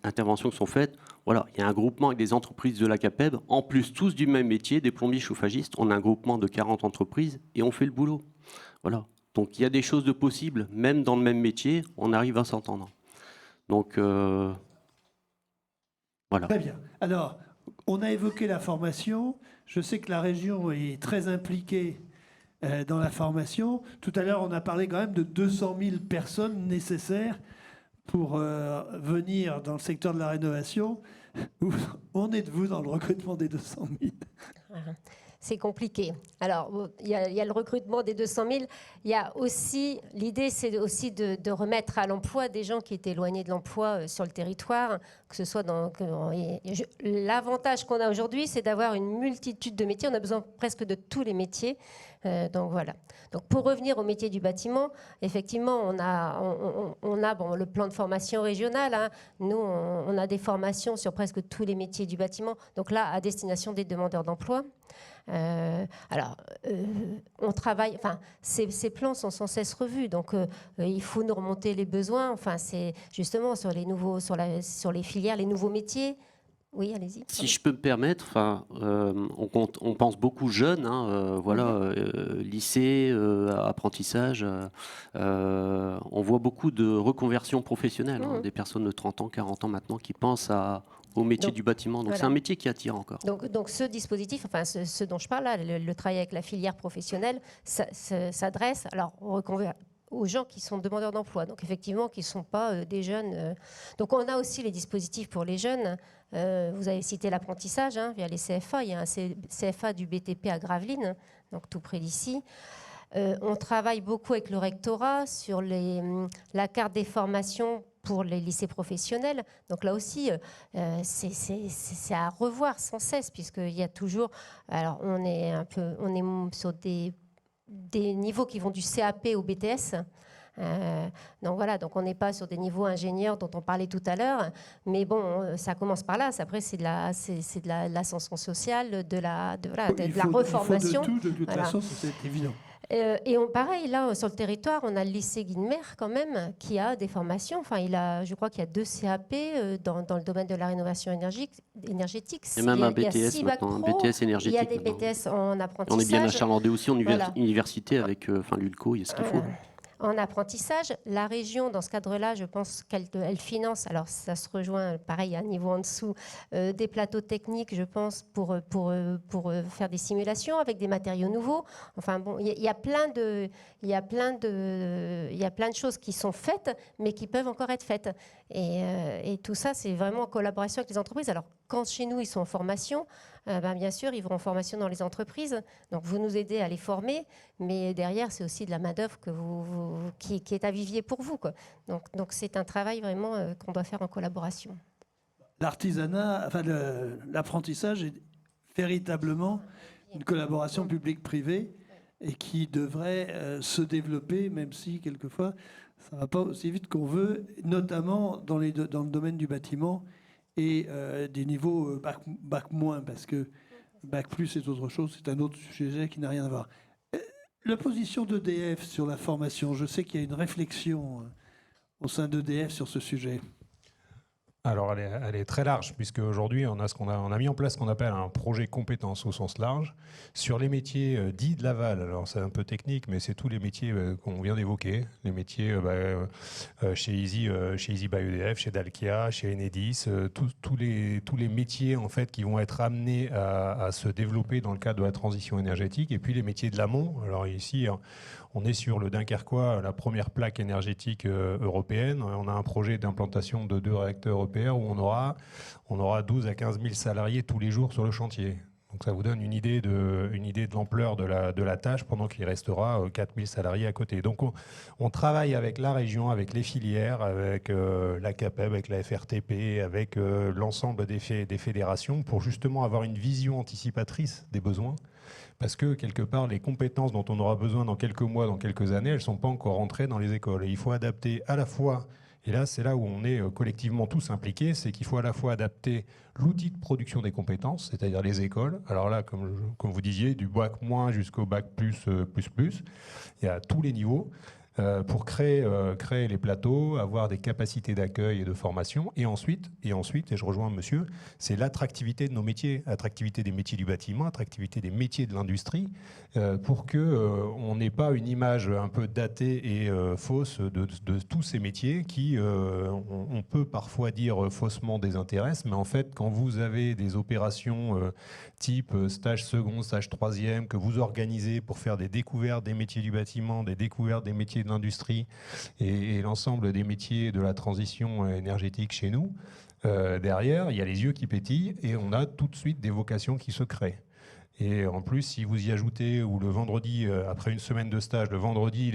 interventions qui sont faites. Voilà, il y a un groupement avec des entreprises de la CAPEB, en plus tous du même métier, des plombiers chauffagistes. On a un groupement de 40 entreprises et on fait le boulot. Voilà. Donc il y a des choses de possibles, même dans le même métier, on arrive à s'entendre. Donc voilà. Très bien. Alors, on a évoqué la formation. Je sais que la région est très impliquée dans la formation. Tout à l'heure, on a parlé quand même de 200 000 personnes nécessaires pour venir dans le secteur de la rénovation. Où en êtes-vous dans le recrutement des 200 000 ? C'est compliqué. Alors, il y a le recrutement des 200 000. Il y a aussi, l'idée, c'est aussi de remettre à l'emploi des gens qui étaient éloignés de l'emploi sur le territoire, que ce soit dans... L'avantage qu'on a aujourd'hui, c'est d'avoir une multitude de métiers. On a besoin presque de tous les métiers. Donc voilà. Donc pour revenir au métier du bâtiment, effectivement, on a bon, le plan de formation régional. Hein. Nous, on a des formations sur presque tous les métiers du bâtiment. Donc là, à destination des demandeurs d'emploi. On travaille. Enfin, ces plans sont sans cesse revus. Donc il faut nous remonter les besoins. Enfin, c'est justement sur les nouveaux, sur les filières, les nouveaux métiers. Oui, allez-y. Si je peux me permettre, on pense beaucoup jeunes, hein, voilà, lycée, apprentissage. On voit beaucoup de reconversions professionnelles, hein, des personnes de 30 ans, 40 ans maintenant qui pensent au métier du bâtiment. Donc voilà. C'est un métier qui attire encore. Donc ce dispositif, enfin ce dont je parle là, le travail avec la filière professionnelle, s'adresse alors aux gens qui sont demandeurs d'emploi, donc effectivement qui ne sont pas des jeunes. Donc on a aussi les dispositifs pour les jeunes. Vous avez cité l'apprentissage via les CFA. Il y a un CFA du BTP à Gravelines, donc tout près d'ici. On travaille beaucoup avec le rectorat sur la carte des formations pour les lycées professionnels. Donc là aussi, c'est à revoir sans cesse, puisqu'il y a toujours... Alors on est sur des niveaux qui vont du CAP au BTS. Donc voilà, donc on n'est pas sur des niveaux ingénieurs dont on parlait tout à l'heure, mais bon, ça commence par là. Après, c'est de l'ascension sociale, de la reformation. Il faut de toute façon, c'est évident. Et pareil, là, sur le territoire, on a le lycée Guilmer, quand même, qui a des formations. Enfin, je crois qu'il y a 2 CAP dans le domaine de la rénovation énergétique. Et même un BTS maintenant, un BTS énergétique. Il y a des BTS en apprentissage. On est bien achalandé aussi en université avec l'ULCO, il y a ce qu'il faut. En apprentissage, la région, dans ce cadre-là, je pense qu'elle finance, alors ça se rejoint, pareil, à un niveau en dessous, des plateaux techniques, je pense, pour faire des simulations avec des matériaux nouveaux. Enfin bon, il y a plein de choses qui sont faites, mais qui peuvent encore être faites. Et tout ça, c'est vraiment en collaboration avec les entreprises. Alors, quand chez nous, ils sont en formation, bien sûr, ils vont en formation dans les entreprises. Donc, vous nous aidez à les former, mais derrière, c'est aussi de la main-d'œuvre qui est à vivier pour vous, quoi. Donc, c'est un travail vraiment qu'on doit faire en collaboration. L'artisanat, enfin, l'apprentissage est véritablement une collaboration publique-privée et qui devrait se développer, même si, quelquefois, ça ne va pas aussi vite qu'on veut, notamment dans le domaine du bâtiment et des niveaux bac moins, parce que bac plus c'est autre chose, c'est un autre sujet qui n'a rien à voir. La position d'EDF sur la formation, je sais qu'il y a une réflexion au sein d'EDF sur ce sujet. Alors, elle est très large, puisque aujourd'hui, on a mis en place ce qu'on appelle un projet compétences au sens large sur les métiers dits de l'aval. Alors, c'est un peu technique, mais c'est tous les métiers qu'on vient d'évoquer. Les métiers chez Easy by EDF, chez Dalkia, chez Enedis, tous les métiers en fait qui vont être amenés à se développer dans le cadre de la transition énergétique. Et puis les métiers de l'amont. Alors ici, on est sur le Dunkerquois, la première plaque énergétique européenne. On a un projet d'implantation de 2 réacteurs EPR où on aura 12 à 15 000 salariés tous les jours sur le chantier. Donc ça vous donne une idée de l'ampleur de la tâche, pendant qu'il restera 4 000 salariés à côté. Donc on travaille avec la région, avec les filières, avec la CAPEB, avec la FRTP, avec l'ensemble des fédérations pour justement avoir une vision anticipatrice des besoins. Parce que, quelque part, les compétences dont on aura besoin dans quelques mois, dans quelques années, elles ne sont pas encore rentrées dans les écoles. Et il faut adapter à la fois, et là, c'est là où on est collectivement tous impliqués, c'est qu'il faut à la fois adapter l'outil de production des compétences, c'est-à-dire les écoles. Alors là, comme vous disiez, du bac moins jusqu'au bac plus, il y a tous les niveaux. pour créer les plateaux, avoir des capacités d'accueil et de formation. Et ensuite, et je rejoins monsieur, c'est l'attractivité de nos métiers, attractivité des métiers du bâtiment, attractivité des métiers de l'industrie, pour qu'on n'ait pas une image un peu datée et fausse de tous ces métiers qui, on peut parfois dire faussement désintéressent, mais en fait, quand vous avez des opérations type stage second, stage troisième, que vous organisez pour faire des découvertes des métiers du bâtiment, des découvertes des métiers de l'industrie et l'ensemble des métiers de la transition énergétique chez nous, derrière, il y a les yeux qui pétillent et on a tout de suite des vocations qui se créent. Et en plus, si vous y ajoutez, ou le vendredi, après une semaine de stage, le vendredi,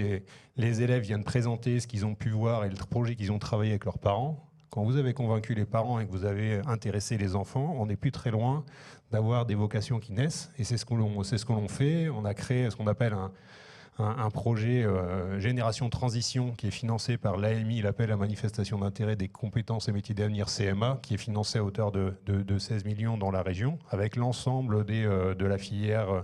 les élèves viennent présenter ce qu'ils ont pu voir et le projet qu'ils ont travaillé avec leurs parents, quand vous avez convaincu les parents et que vous avez intéressé les enfants, on n'est plus très loin d'avoir des vocations qui naissent. Et c'est ce que l'on fait. On a créé ce qu'on appelle un projet Génération Transition qui est financé par l'AMI, l'appel à manifestation d'intérêt des compétences et métiers d'avenir CMA, qui est financé à hauteur de 16 millions dans la région, avec l'ensemble de la filière,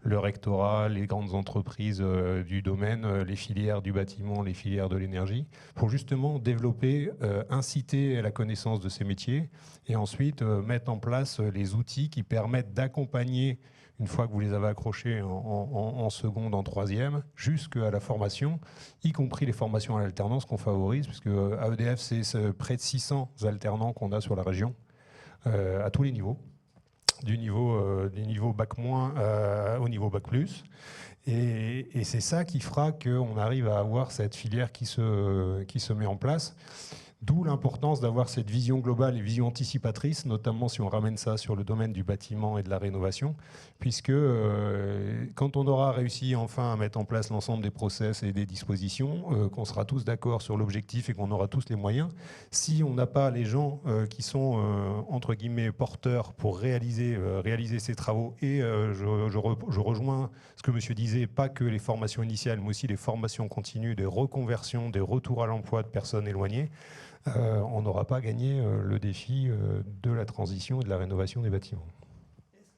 le rectorat, les grandes entreprises du domaine, les filières du bâtiment, les filières de l'énergie, pour justement développer, inciter à la connaissance de ces métiers et ensuite mettre en place les outils qui permettent d'accompagner, une fois que vous les avez accrochés en seconde, en troisième, jusqu'à la formation, y compris les formations à l'alternance qu'on favorise, puisque à EDF, c'est près de 600 alternants qu'on a sur la région, à tous les niveaux, du niveau bac- au niveau bac+. Et c'est ça qui fera qu'on arrive à avoir cette filière qui se met en place. D'où l'importance d'avoir cette vision globale et vision anticipatrice, notamment si on ramène ça sur le domaine du bâtiment et de la rénovation, puisque quand on aura réussi enfin à mettre en place l'ensemble des process et des dispositions, qu'on sera tous d'accord sur l'objectif et qu'on aura tous les moyens, si on n'a pas les gens qui sont entre guillemets porteurs pour réaliser ces travaux, et je rejoins ce que monsieur disait, pas que les formations initiales, mais aussi les formations continues, des reconversions, des retours à l'emploi de personnes éloignées, on n'aura pas gagné le défi de la transition et de la rénovation des bâtiments.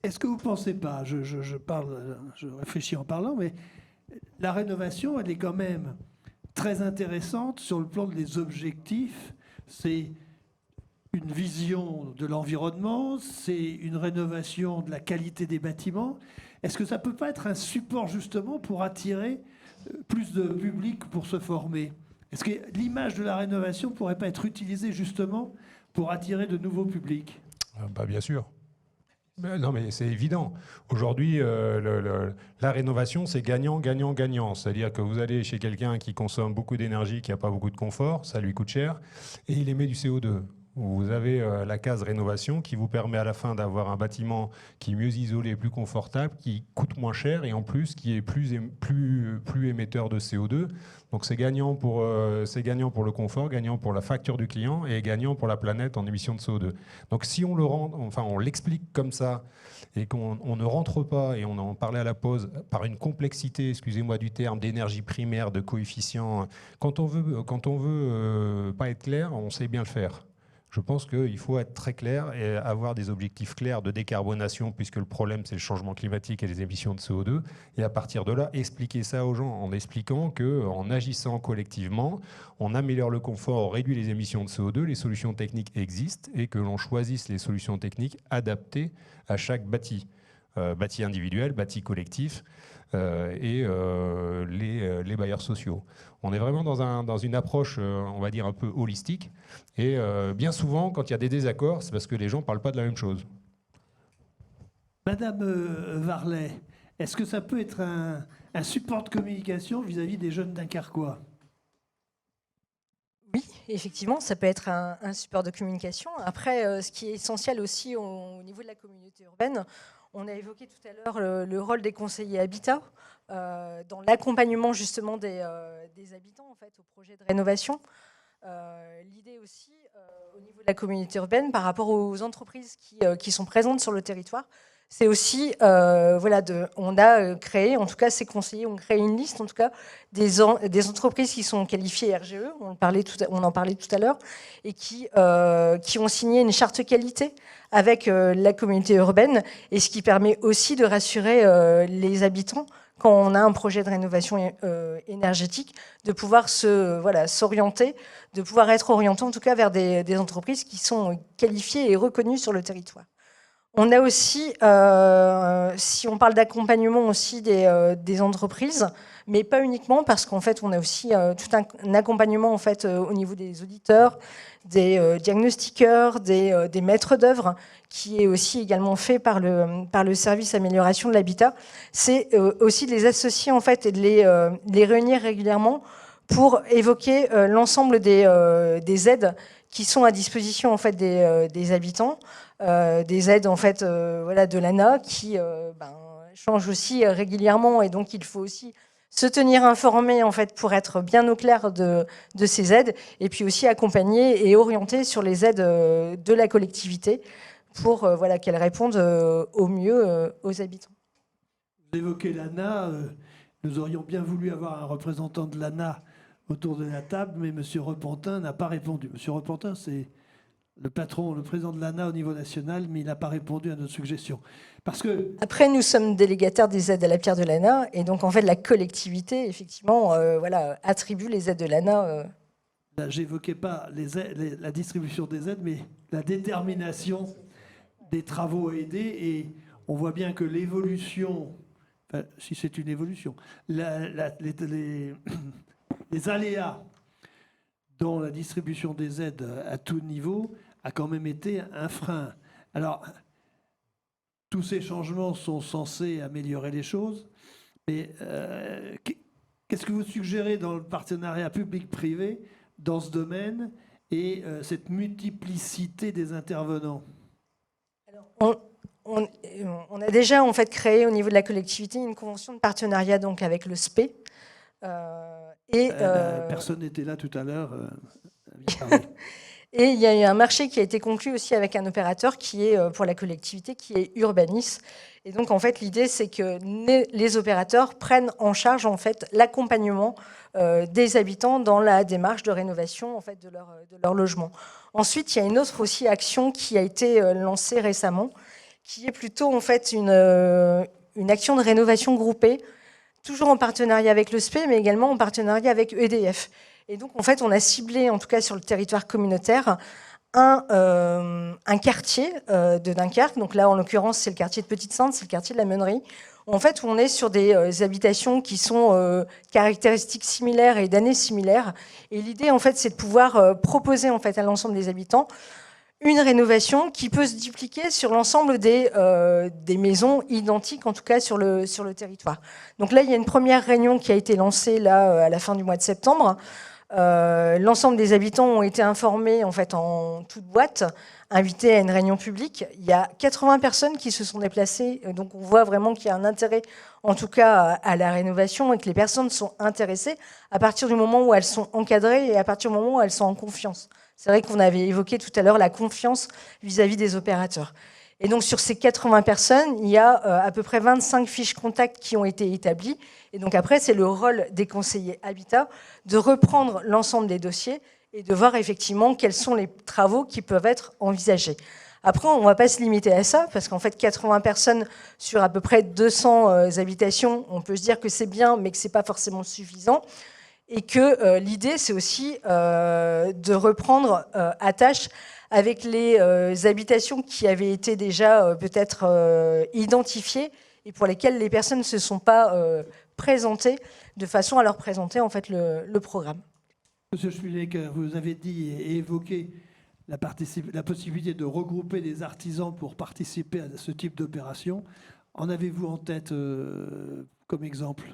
Est-ce que vous ne pensez pas, je réfléchis en parlant, mais la rénovation, elle est quand même très intéressante sur le plan des objectifs. C'est une vision de l'environnement, c'est une rénovation de la qualité des bâtiments. Est-ce que ça ne peut pas être un support justement pour attirer plus de public pour se former ? Est-ce que l'image de la rénovation ne pourrait pas être utilisée justement pour attirer de nouveaux publics ? Bien sûr. Non, mais c'est évident. Aujourd'hui, la rénovation, c'est gagnant, gagnant, gagnant. C'est-à-dire que vous allez chez quelqu'un qui consomme beaucoup d'énergie, qui n'a pas beaucoup de confort, ça lui coûte cher, et il émet du CO2. Vous avez la case rénovation qui vous permet à la fin d'avoir un bâtiment qui est mieux isolé, plus confortable, qui coûte moins cher et en plus qui est plus émetteur de CO2. Donc c'est gagnant pour le confort, gagnant pour la facture du client et gagnant pour la planète en émissions de CO2. Donc si on on l'explique comme ça et qu'on ne rentre pas, et on en parlait à la pause, par une complexité, excusez-moi du terme, d'énergie primaire, de coefficients, quand on veut pas être clair, on sait bien le faire. Je pense qu'il faut être très clair et avoir des objectifs clairs de décarbonation, puisque le problème, c'est le changement climatique et les émissions de CO2. Et à partir de là, expliquer ça aux gens en expliquant qu'en agissant collectivement, on améliore le confort, on réduit les émissions de CO2, les solutions techniques existent et que l'on choisisse les solutions techniques adaptées à chaque bâti. Bâti individuel, bâti collectif et les bailleurs sociaux. On est vraiment dans une approche, on va dire, un peu holistique. Et bien souvent, quand il y a des désaccords, c'est parce que les gens ne parlent pas de la même chose. Madame Varlet, est-ce que ça peut être un support de communication vis-à-vis des jeunes Dunkerquois ? Oui, effectivement, ça peut être un support de communication. Après, ce qui est essentiel aussi au niveau de la communauté urbaine, on a évoqué tout à l'heure le rôle des conseillers habitat dans l'accompagnement justement des habitants en fait, au projet de rénovation. L'idée aussi au niveau de la communauté urbaine par rapport aux entreprises qui sont présentes sur le territoire, c'est aussi, on a créé, en tout cas ces conseillers ont créé une liste, en tout cas, des entreprises qui sont qualifiées RGE, on en parlait tout à l'heure, et qui ont signé une charte qualité avec la communauté urbaine, et ce qui permet aussi de rassurer les habitants quand on a un projet de rénovation énergétique, de pouvoir s'orienter, de pouvoir être orienté en tout cas vers des entreprises qui sont qualifiées et reconnues sur le territoire. On a aussi, si on parle d'accompagnement aussi des entreprises, mais pas uniquement, parce qu'en fait, on a aussi tout un accompagnement en fait, au niveau des auditeurs, des diagnostiqueurs, des maîtres d'œuvre, qui est aussi également fait par le service amélioration de l'habitat. C'est aussi de les associer en fait, et de les réunir régulièrement pour évoquer l'ensemble des aides qui sont à disposition en fait, des habitants. Des aides en fait, de l'ANA qui changent aussi régulièrement, et donc il faut aussi se tenir informé en fait, pour être bien au clair de ces aides, et puis aussi accompagner et orienter sur les aides de la collectivité pour qu'elles répondent au mieux aux habitants. Vous évoquez l'ANA, nous aurions bien voulu avoir un représentant de l'ANA autour de la table, mais M. Repentin n'a pas répondu. M. Repentin, c'est le patron, le président de l'ANA au niveau national, mais il n'a pas répondu à notre suggestion. Parce que... Après, nous sommes délégataires des aides à la pierre de l'ANA, et donc en fait, la collectivité, effectivement, attribue les aides de l'ANA. J'évoquais pas la distribution des aides, mais la détermination des travaux aidés, et on voit bien que l'évolution, enfin, si c'est une évolution, les aléas dans la distribution des aides à tout niveau a quand même été un frein. Alors, tous ces changements sont censés améliorer les choses, mais qu'est-ce que vous suggérez dans le partenariat public-privé dans ce domaine et cette multiplicité des intervenants? Alors, on a déjà en fait créé au niveau de la collectivité une convention de partenariat donc avec le SPE. Personne n'était là tout à l'heure. Et il y a eu un marché qui a été conclu aussi avec un opérateur qui est pour la collectivité, qui est Urbanis. Et donc en fait l'idée c'est que les opérateurs prennent en charge en fait l'accompagnement des habitants dans la démarche de rénovation en fait de leur logement. Ensuite il y a une autre aussi action qui a été lancée récemment, qui est plutôt en fait une action de rénovation groupée, toujours en partenariat avec le SPE, mais également en partenariat avec EDF. Et donc, en fait, on a ciblé, en tout cas sur le territoire communautaire, un quartier de Dunkerque. Donc là, en l'occurrence, c'est le quartier de Petite-Sainte, c'est le quartier de la Meunerie. En fait, on est sur des habitations qui sont caractéristiques similaires et d'années similaires. Et l'idée, en fait, c'est de pouvoir proposer en fait, à l'ensemble des habitants une rénovation qui peut se dupliquer sur l'ensemble des maisons identiques, en tout cas sur le territoire. Donc là, il y a une première réunion qui a été lancée là, à la fin du mois de septembre. L'ensemble des habitants ont été informés en fait en toute boîte, invités à une réunion publique. Il y a 80 personnes qui se sont déplacées, donc on voit vraiment qu'il y a un intérêt en tout cas à la rénovation, et que les personnes sont intéressées à partir du moment où elles sont encadrées et à partir du moment où elles sont en confiance. C'est vrai qu'on avait évoqué tout à l'heure la confiance vis-à-vis des opérateurs. Et donc sur ces 80 personnes, il y a à peu près 25 fiches contacts qui ont été établies. Et donc après, c'est le rôle des conseillers habitat de reprendre l'ensemble des dossiers et de voir effectivement quels sont les travaux qui peuvent être envisagés. Après, on ne va pas se limiter à ça, parce qu'en fait, 80 personnes sur à peu près 200 habitations, on peut se dire que c'est bien, mais que ce n'est pas forcément suffisant. Et que l'idée, c'est aussi de reprendre à tâche avec les habitations qui avaient été déjà peut-être identifiées et pour lesquelles les personnes ne se sont pas présentées, de façon à leur présenter en fait le programme. Monsieur Schmilek, vous avez dit et évoqué la possibilité de regrouper des artisans pour participer à ce type d'opération. En avez-vous en tête comme exemple?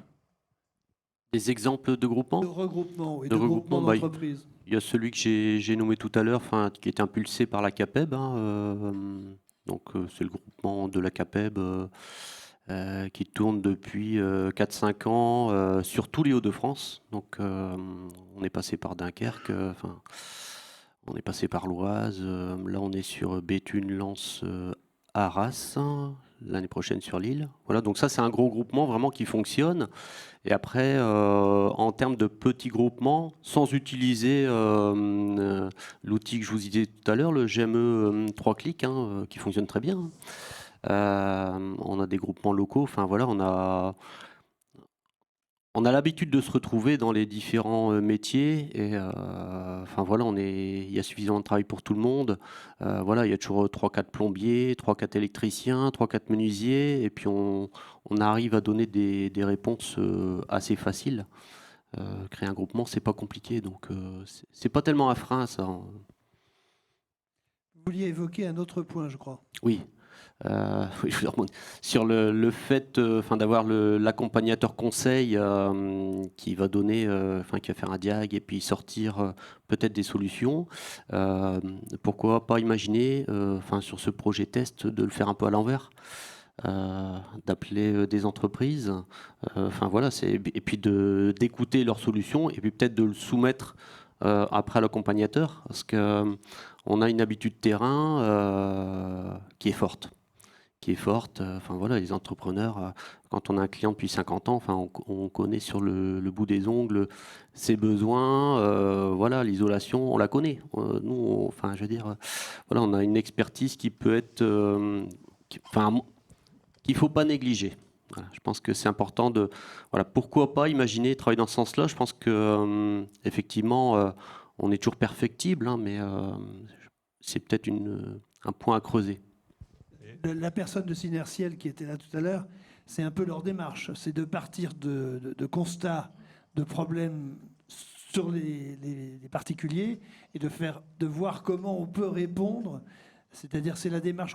Des exemples de groupements? De regroupement, oui, de regroupement regroupement, d'entreprises. Il y a celui que j'ai nommé tout à l'heure, qui est impulsé par la CAPEB. Donc c'est le groupement de la CAPEB qui tourne depuis 4-5 ans sur tous les Hauts-de-France. Donc on est passé par Dunkerque, on est passé par l'Oise. Là on est sur Béthune, Lens, Arras. L'année prochaine sur Lille. Voilà, donc ça c'est un gros groupement vraiment qui fonctionne. Et après, en termes de petits groupements, sans utiliser l'outil que je vous disais tout à l'heure, le GME 3 clics, qui fonctionne très bien. On a des groupements locaux. Enfin voilà, on a l'habitude de se retrouver dans les différents métiers et enfin voilà, il y a suffisamment de travail pour tout le monde. Voilà, il y a toujours 3-4 plombiers, 3-4 électriciens, 3-4 menuisiers et puis on arrive à donner des réponses assez faciles. Créer un groupement, c'est pas compliqué, donc c'est pas tellement un frein ça. Vous vouliez évoquer un autre point, je crois. Oui. Oui, je veux dire, sur le fait d'avoir l'accompagnateur conseil qui va donner, qui va faire un diag et puis sortir peut-être des solutions. Pourquoi pas imaginer, sur ce projet test, de le faire un peu à l'envers, d'appeler des entreprises, et puis d'écouter leurs solutions et puis peut-être de le soumettre après à l'accompagnateur, parce que on a une habitude terrain qui est forte. Les entrepreneurs, quand on a un client depuis 50 ans, on connaît sur le bout des ongles ses besoins, l'isolation, on la connaît. Nous, on a une expertise qui peut être, qu'il faut pas négliger. Voilà, je pense que c'est important de, pourquoi pas imaginer travailler dans ce sens-là. Je pense que effectivement, on est toujours perfectible, mais c'est peut-être un point à creuser. La personne de Synertiel qui était là tout à l'heure, c'est un peu leur démarche. C'est de partir de constats, de problèmes sur les particuliers et de voir comment on peut répondre. C'est-à-dire, c'est la démarche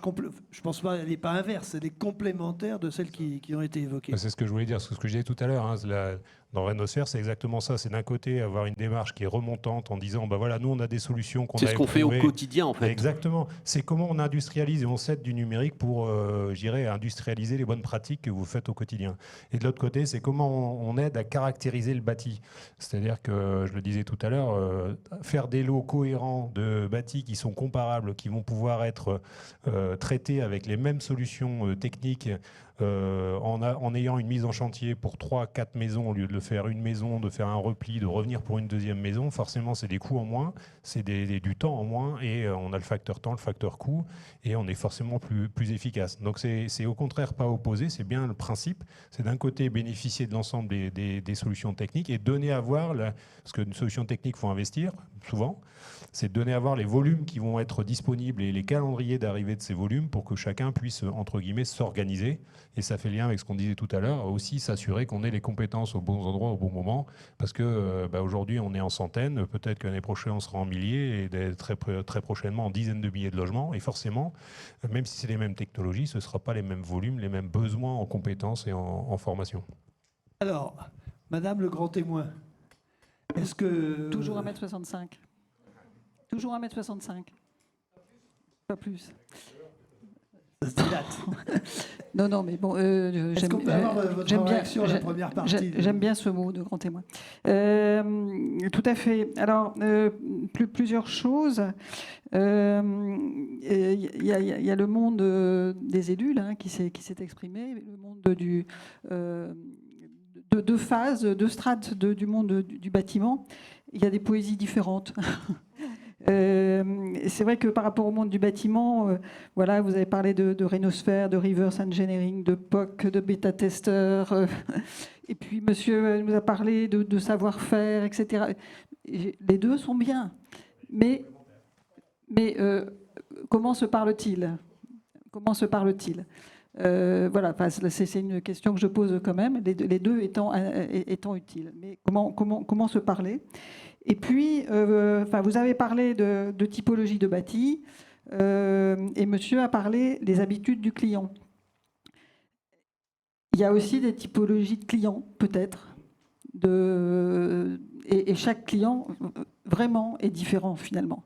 je pense pas, elle n'est pas inverse, elle est complémentaire de celles qui ont été évoquées. C'est ce que je voulais dire, ce que je disais tout à l'heure. Dans Rhinosphère, c'est exactement ça. C'est d'un côté avoir une démarche qui est remontante en disant, nous on a des solutions qu'on a. C'est ce qu'on fait au quotidien en fait. Exactement. C'est comment on industrialise et on s'aide du numérique pour, industrialiser les bonnes pratiques que vous faites au quotidien. Et de l'autre côté, c'est comment on aide à caractériser le bâti. C'est-à-dire que, je le disais tout à l'heure, faire des lots cohérents de bâtis qui sont comparables, qui vont pouvoir être traités avec les mêmes solutions techniques, en ayant une mise en chantier pour 3-4 maisons au lieu de le faire une maison, de faire un repli, de revenir pour une deuxième maison, forcément c'est des coûts en moins, c'est du temps en moins et on a le facteur temps, le facteur coût et on est forcément plus efficace. Donc c'est au contraire pas opposé, c'est bien le principe, c'est d'un côté bénéficier de l'ensemble des solutions techniques et donner à voir, parce qu'une solution technique, il faut investir souvent, c'est donner à voir les volumes qui vont être disponibles et les calendriers d'arrivée de ces volumes pour que chacun puisse, entre guillemets, s'organiser. Et ça fait lien avec ce qu'on disait tout à l'heure, aussi s'assurer qu'on ait les compétences aux bons endroits au bon moment, parce que aujourd'hui on est en centaines, peut-être que l'année prochaine on sera en milliers, et très prochainement en dizaines de milliers de logements, et forcément, même si c'est les mêmes technologies, ce ne sera pas les mêmes volumes, les mêmes besoins en compétences et en formation. Alors, Madame le grand témoin, est-ce que... Toujours 1m65. Toujours 1m65. Pas plus. Non, mais bon, est-ce qu'on peut avoir votre réaction à la première partie J'aime bien ce mot de grand témoin. Tout à fait. Alors, plusieurs choses. Il y a le monde des élus là, qui s'est exprimé, le monde de phases, de strates du monde du bâtiment. Il y a des poésies différentes. C'est vrai que par rapport au monde du bâtiment, vous avez parlé de Rhinosphère, de reverse engineering, de POC, de bêta-tester, et puis monsieur nous a parlé de savoir-faire, etc. Les deux sont bien, mais comment se parle-t-il ? Comment se parle-t-il ? C'est une question que je pose quand même, les deux étant utiles. Mais comment se parler ? Et puis, vous avez parlé de typologie de bâti, et monsieur a parlé des habitudes du client. Il y a aussi des typologies de clients, peut-être, et chaque client, vraiment, est différent, finalement.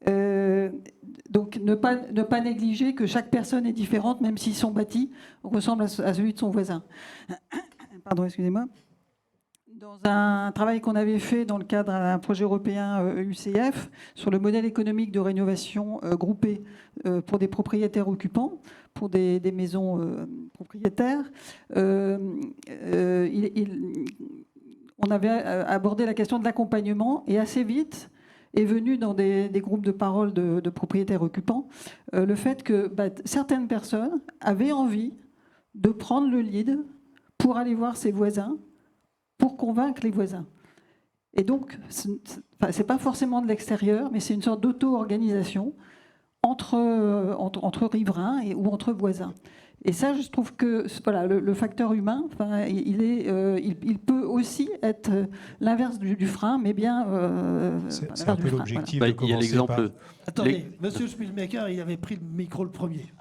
Donc, ne pas négliger que chaque personne est différente, même si son bâti ressemble à celui de son voisin. Pardon, excusez-moi. Dans un travail qu'on avait fait dans le cadre d'un projet européen UCF sur le modèle économique de rénovation groupée pour des propriétaires occupants, pour des maisons propriétaires, on avait abordé la question de l'accompagnement et assez vite est venu dans des groupes de parole de propriétaires occupants le fait que certaines personnes avaient envie de prendre le lead pour aller voir ses voisins pour convaincre les voisins. Et donc, ce n'est pas forcément de l'extérieur, mais c'est une sorte d'auto-organisation entre riverains ou entre voisins. Et ça, je trouve que voilà, le facteur humain, il peut aussi être l'inverse du frein, mais bien C'est un peu l'objectif de Il y a commencer l'exemple. Attendez, Monsieur Spielmaker, il avait pris le micro le premier.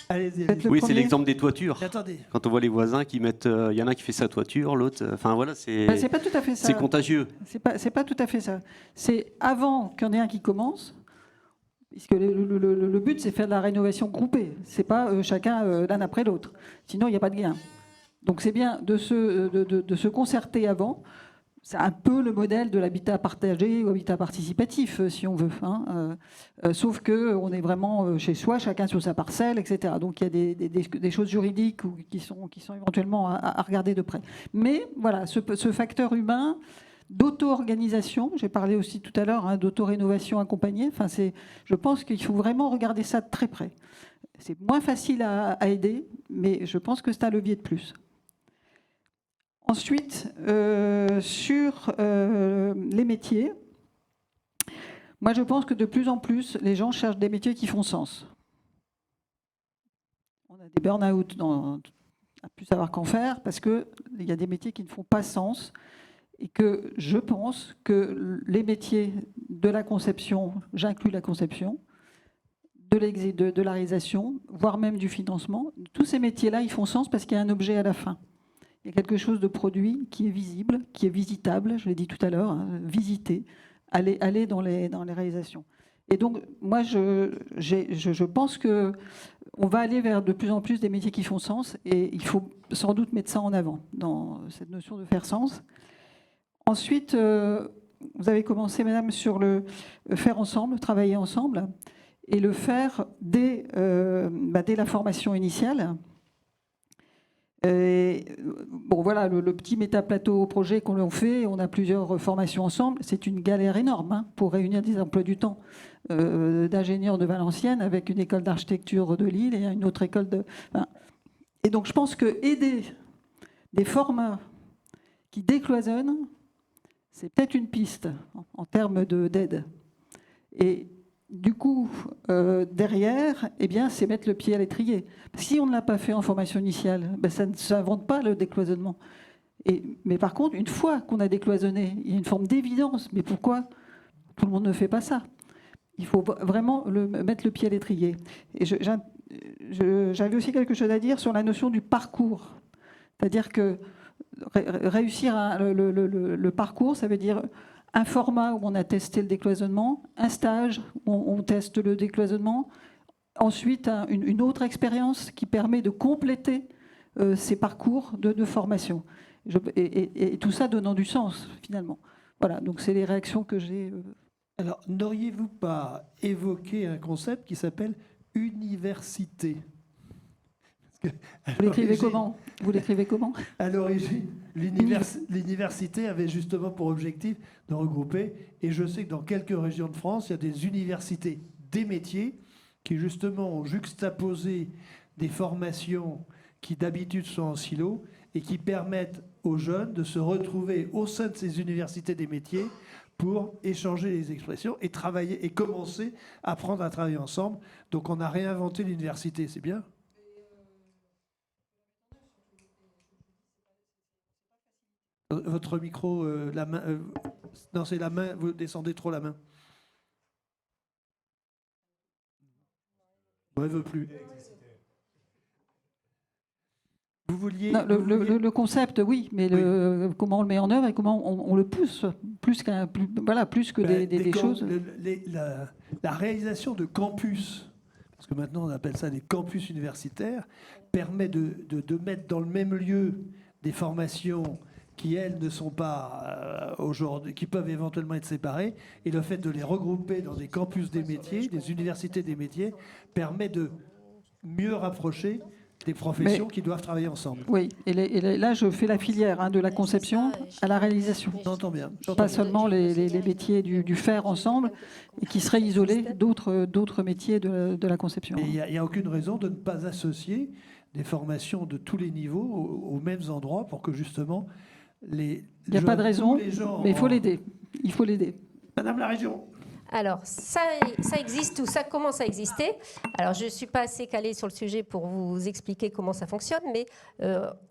Allez-y. Allez Oui, c'est l'exemple des toitures. Attendez. Quand on voit les voisins qui mettent, il y en a qui fait sa toiture, l'autre. Enfin voilà, c'est pas tout à fait ça. c'est contagieux. C'est pas tout à fait ça. C'est avant qu'il y en ait un qui commence, puisque le but, c'est faire de la rénovation groupée. C'est pas chacun l'un après l'autre. Sinon, il n'y a pas de gain. Donc c'est bien de se concerter avant. C'est un peu le modèle de l'habitat partagé ou habitat participatif, si on veut. Sauf qu'on est vraiment chez soi, chacun sur sa parcelle, etc. Donc il y a des choses juridiques qui sont éventuellement à regarder de près. Mais voilà, ce facteur humain d'auto-organisation, j'ai parlé aussi tout à l'heure d'auto-rénovation accompagnée. Enfin, je pense qu'il faut vraiment regarder ça de très près. C'est moins facile à aider, mais je pense que c'est un levier de plus. Ensuite, sur les métiers, moi je pense que de plus en plus, les gens cherchent des métiers qui font sens. On a des burn-out à plus savoir qu'en faire parce qu'il y a des métiers qui ne font pas sens et que je pense que les métiers de la conception, j'inclus la conception, de la réalisation, voire même du financement, tous ces métiers-là, ils font sens parce qu'il y a un objet à la fin. Il y a quelque chose de produit qui est visible, qui est visitable, je l'ai dit tout à l'heure, visiter, aller dans les réalisations. Et donc, moi, je pense qu'on va aller vers de plus en plus des métiers qui font sens, et il faut sans doute mettre ça en avant, dans cette notion de faire sens. Ensuite, vous avez commencé, madame, sur le faire ensemble, travailler ensemble, et le faire dès la formation initiale. Bon, voilà, le petit méta-plateau projet qu'on fait, on a plusieurs formations ensemble. C'est une galère énorme pour réunir des emplois du temps d'ingénieurs de Valenciennes avec une école d'architecture de Lille et une autre école de... Et donc, je pense que aider des formats qui décloisonnent, c'est peut-être une piste en termes d'aide. Et du coup, derrière, eh bien, c'est mettre le pied à l'étrier. Si on ne l'a pas fait en formation initiale, ça ne s'invente pas le décloisonnement. Mais par contre, une fois qu'on a décloisonné, il y a une forme d'évidence. Mais pourquoi tout le monde ne fait pas ça? Il faut vraiment mettre le pied à l'étrier. Et j'avais aussi quelque chose à dire sur la notion du parcours. C'est-à-dire que réussir le parcours, ça veut dire un format où on a testé le décloisonnement, un stage où on teste le décloisonnement, ensuite une autre expérience qui permet de compléter ces parcours de formation. Et tout ça donnant du sens, finalement. Voilà, donc c'est les réactions que j'ai. Alors, n'auriez-vous pas évoqué un concept qui s'appelle université? Vous l'écrivez comment? À l'origine, l'université avait justement pour objectif de regrouper, et je sais que dans quelques régions de France, il y a des universités des métiers qui justement ont juxtaposé des formations qui d'habitude sont en silo et qui permettent aux jeunes de se retrouver au sein de ces universités des métiers pour échanger les expressions et travailler et commencer à apprendre à travailler ensemble. Donc on a réinventé l'université, c'est bien. Votre micro, la main. Non, c'est la main, vous descendez trop la main. On ne veut plus. Vous vouliez. Non, le concept, oui, mais oui. Comment on le met en œuvre et comment on le pousse, plus que des choses. La réalisation de campus, parce que maintenant on appelle ça des campus universitaires, permet de mettre dans le même lieu des formations qui, elles, ne sont pas aujourd'hui, qui peuvent éventuellement être séparées, et le fait de les regrouper dans des campus des métiers, des universités des métiers, permet de mieux rapprocher des professions qui doivent travailler ensemble. Oui, et là, je fais la filière de la conception à la réalisation. J'entends bien. Pas seulement les métiers du faire ensemble, et qui seraient isolés d'autres métiers de la conception. Il n'y a aucune raison de ne pas associer des formations de tous les niveaux aux mêmes endroits pour que justement les Il n'y a pas de raison, tous les gens mais il faut l'aider. Il faut l'aider. Madame la région. Alors, ça existe ou ça commence à exister. Alors, je ne suis pas assez calée sur le sujet pour vous expliquer comment ça fonctionne, mais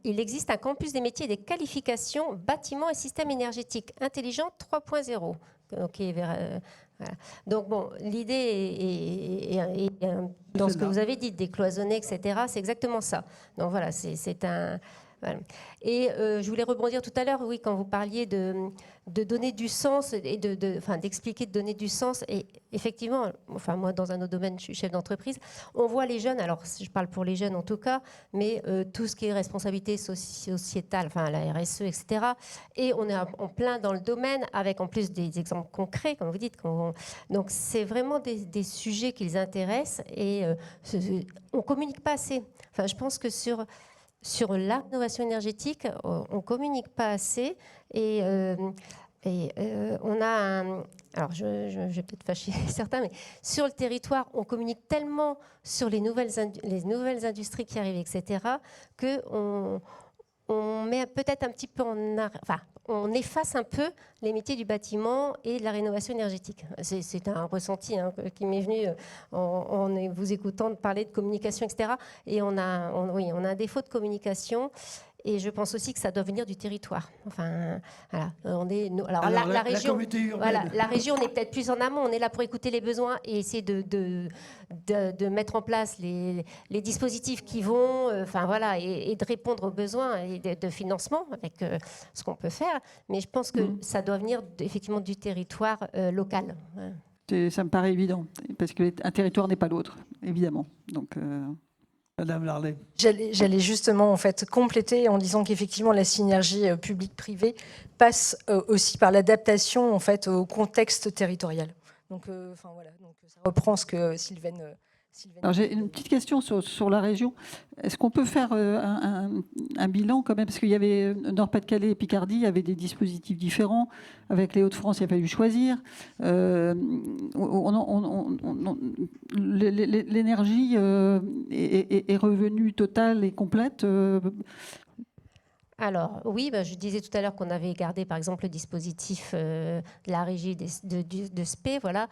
il existe un campus des métiers et des qualifications bâtiments et systèmes énergétiques intelligents 3.0. Voilà. Donc, bon, l'idée est dans ce que vous avez dit, décloisonner, etc., c'est exactement ça. Donc, voilà, c'est un... Voilà. Et je voulais rebondir tout à l'heure, oui, quand vous parliez de donner du sens et d'expliquer, de donner du sens. Et effectivement, enfin moi dans un autre domaine, je suis chef d'entreprise, on voit les jeunes, alors je parle pour les jeunes en tout cas, mais tout ce qui est responsabilité sociétale, enfin la RSE, etc. Et on est en plein dans le domaine avec en plus des exemples concrets, comme vous dites. Donc c'est vraiment des sujets qui les intéressent et on communique pas assez. Enfin, je pense que sur la rénovation énergétique, on ne communique pas assez et on a alors je vais peut-être fâcher certains, mais sur le territoire, on communique tellement sur les nouvelles industries qui arrivent, etc., qu'on met peut-être un petit peu on efface un peu les métiers du bâtiment et de la rénovation énergétique. C'est un ressenti qui m'est venu en vous écoutant parler de communication, etc. Et on a un défaut de communication. Et je pense aussi que ça doit venir du territoire. Enfin, voilà, alors la région, la région, on est peut-être plus en amont. On est là pour écouter les besoins et essayer de mettre en place les dispositifs qui vont, et de répondre aux besoins et de financement avec ce qu'on peut faire. Mais je pense que ça doit venir effectivement du territoire local. Ça me paraît évident, parce qu'un territoire n'est pas l'autre, évidemment. Donc, Madame Larley. J'allais justement en fait compléter en disant qu'effectivement la synergie publique-privée passe aussi par l'adaptation en fait au contexte territorial. Donc, voilà, donc ça reprend ce que Sylvaine. Alors j'ai une petite question sur la région. Est-ce qu'on peut faire un bilan quand même? Parce qu'il y avait Nord-Pas-de-Calais et Picardie, il y avait des dispositifs différents. Avec les Hauts-de-France, il a fallu choisir. L'énergie est revenue totale et complète. Alors oui, je disais tout à l'heure qu'on avait gardé par exemple le dispositif de la régie de SPE, voilà.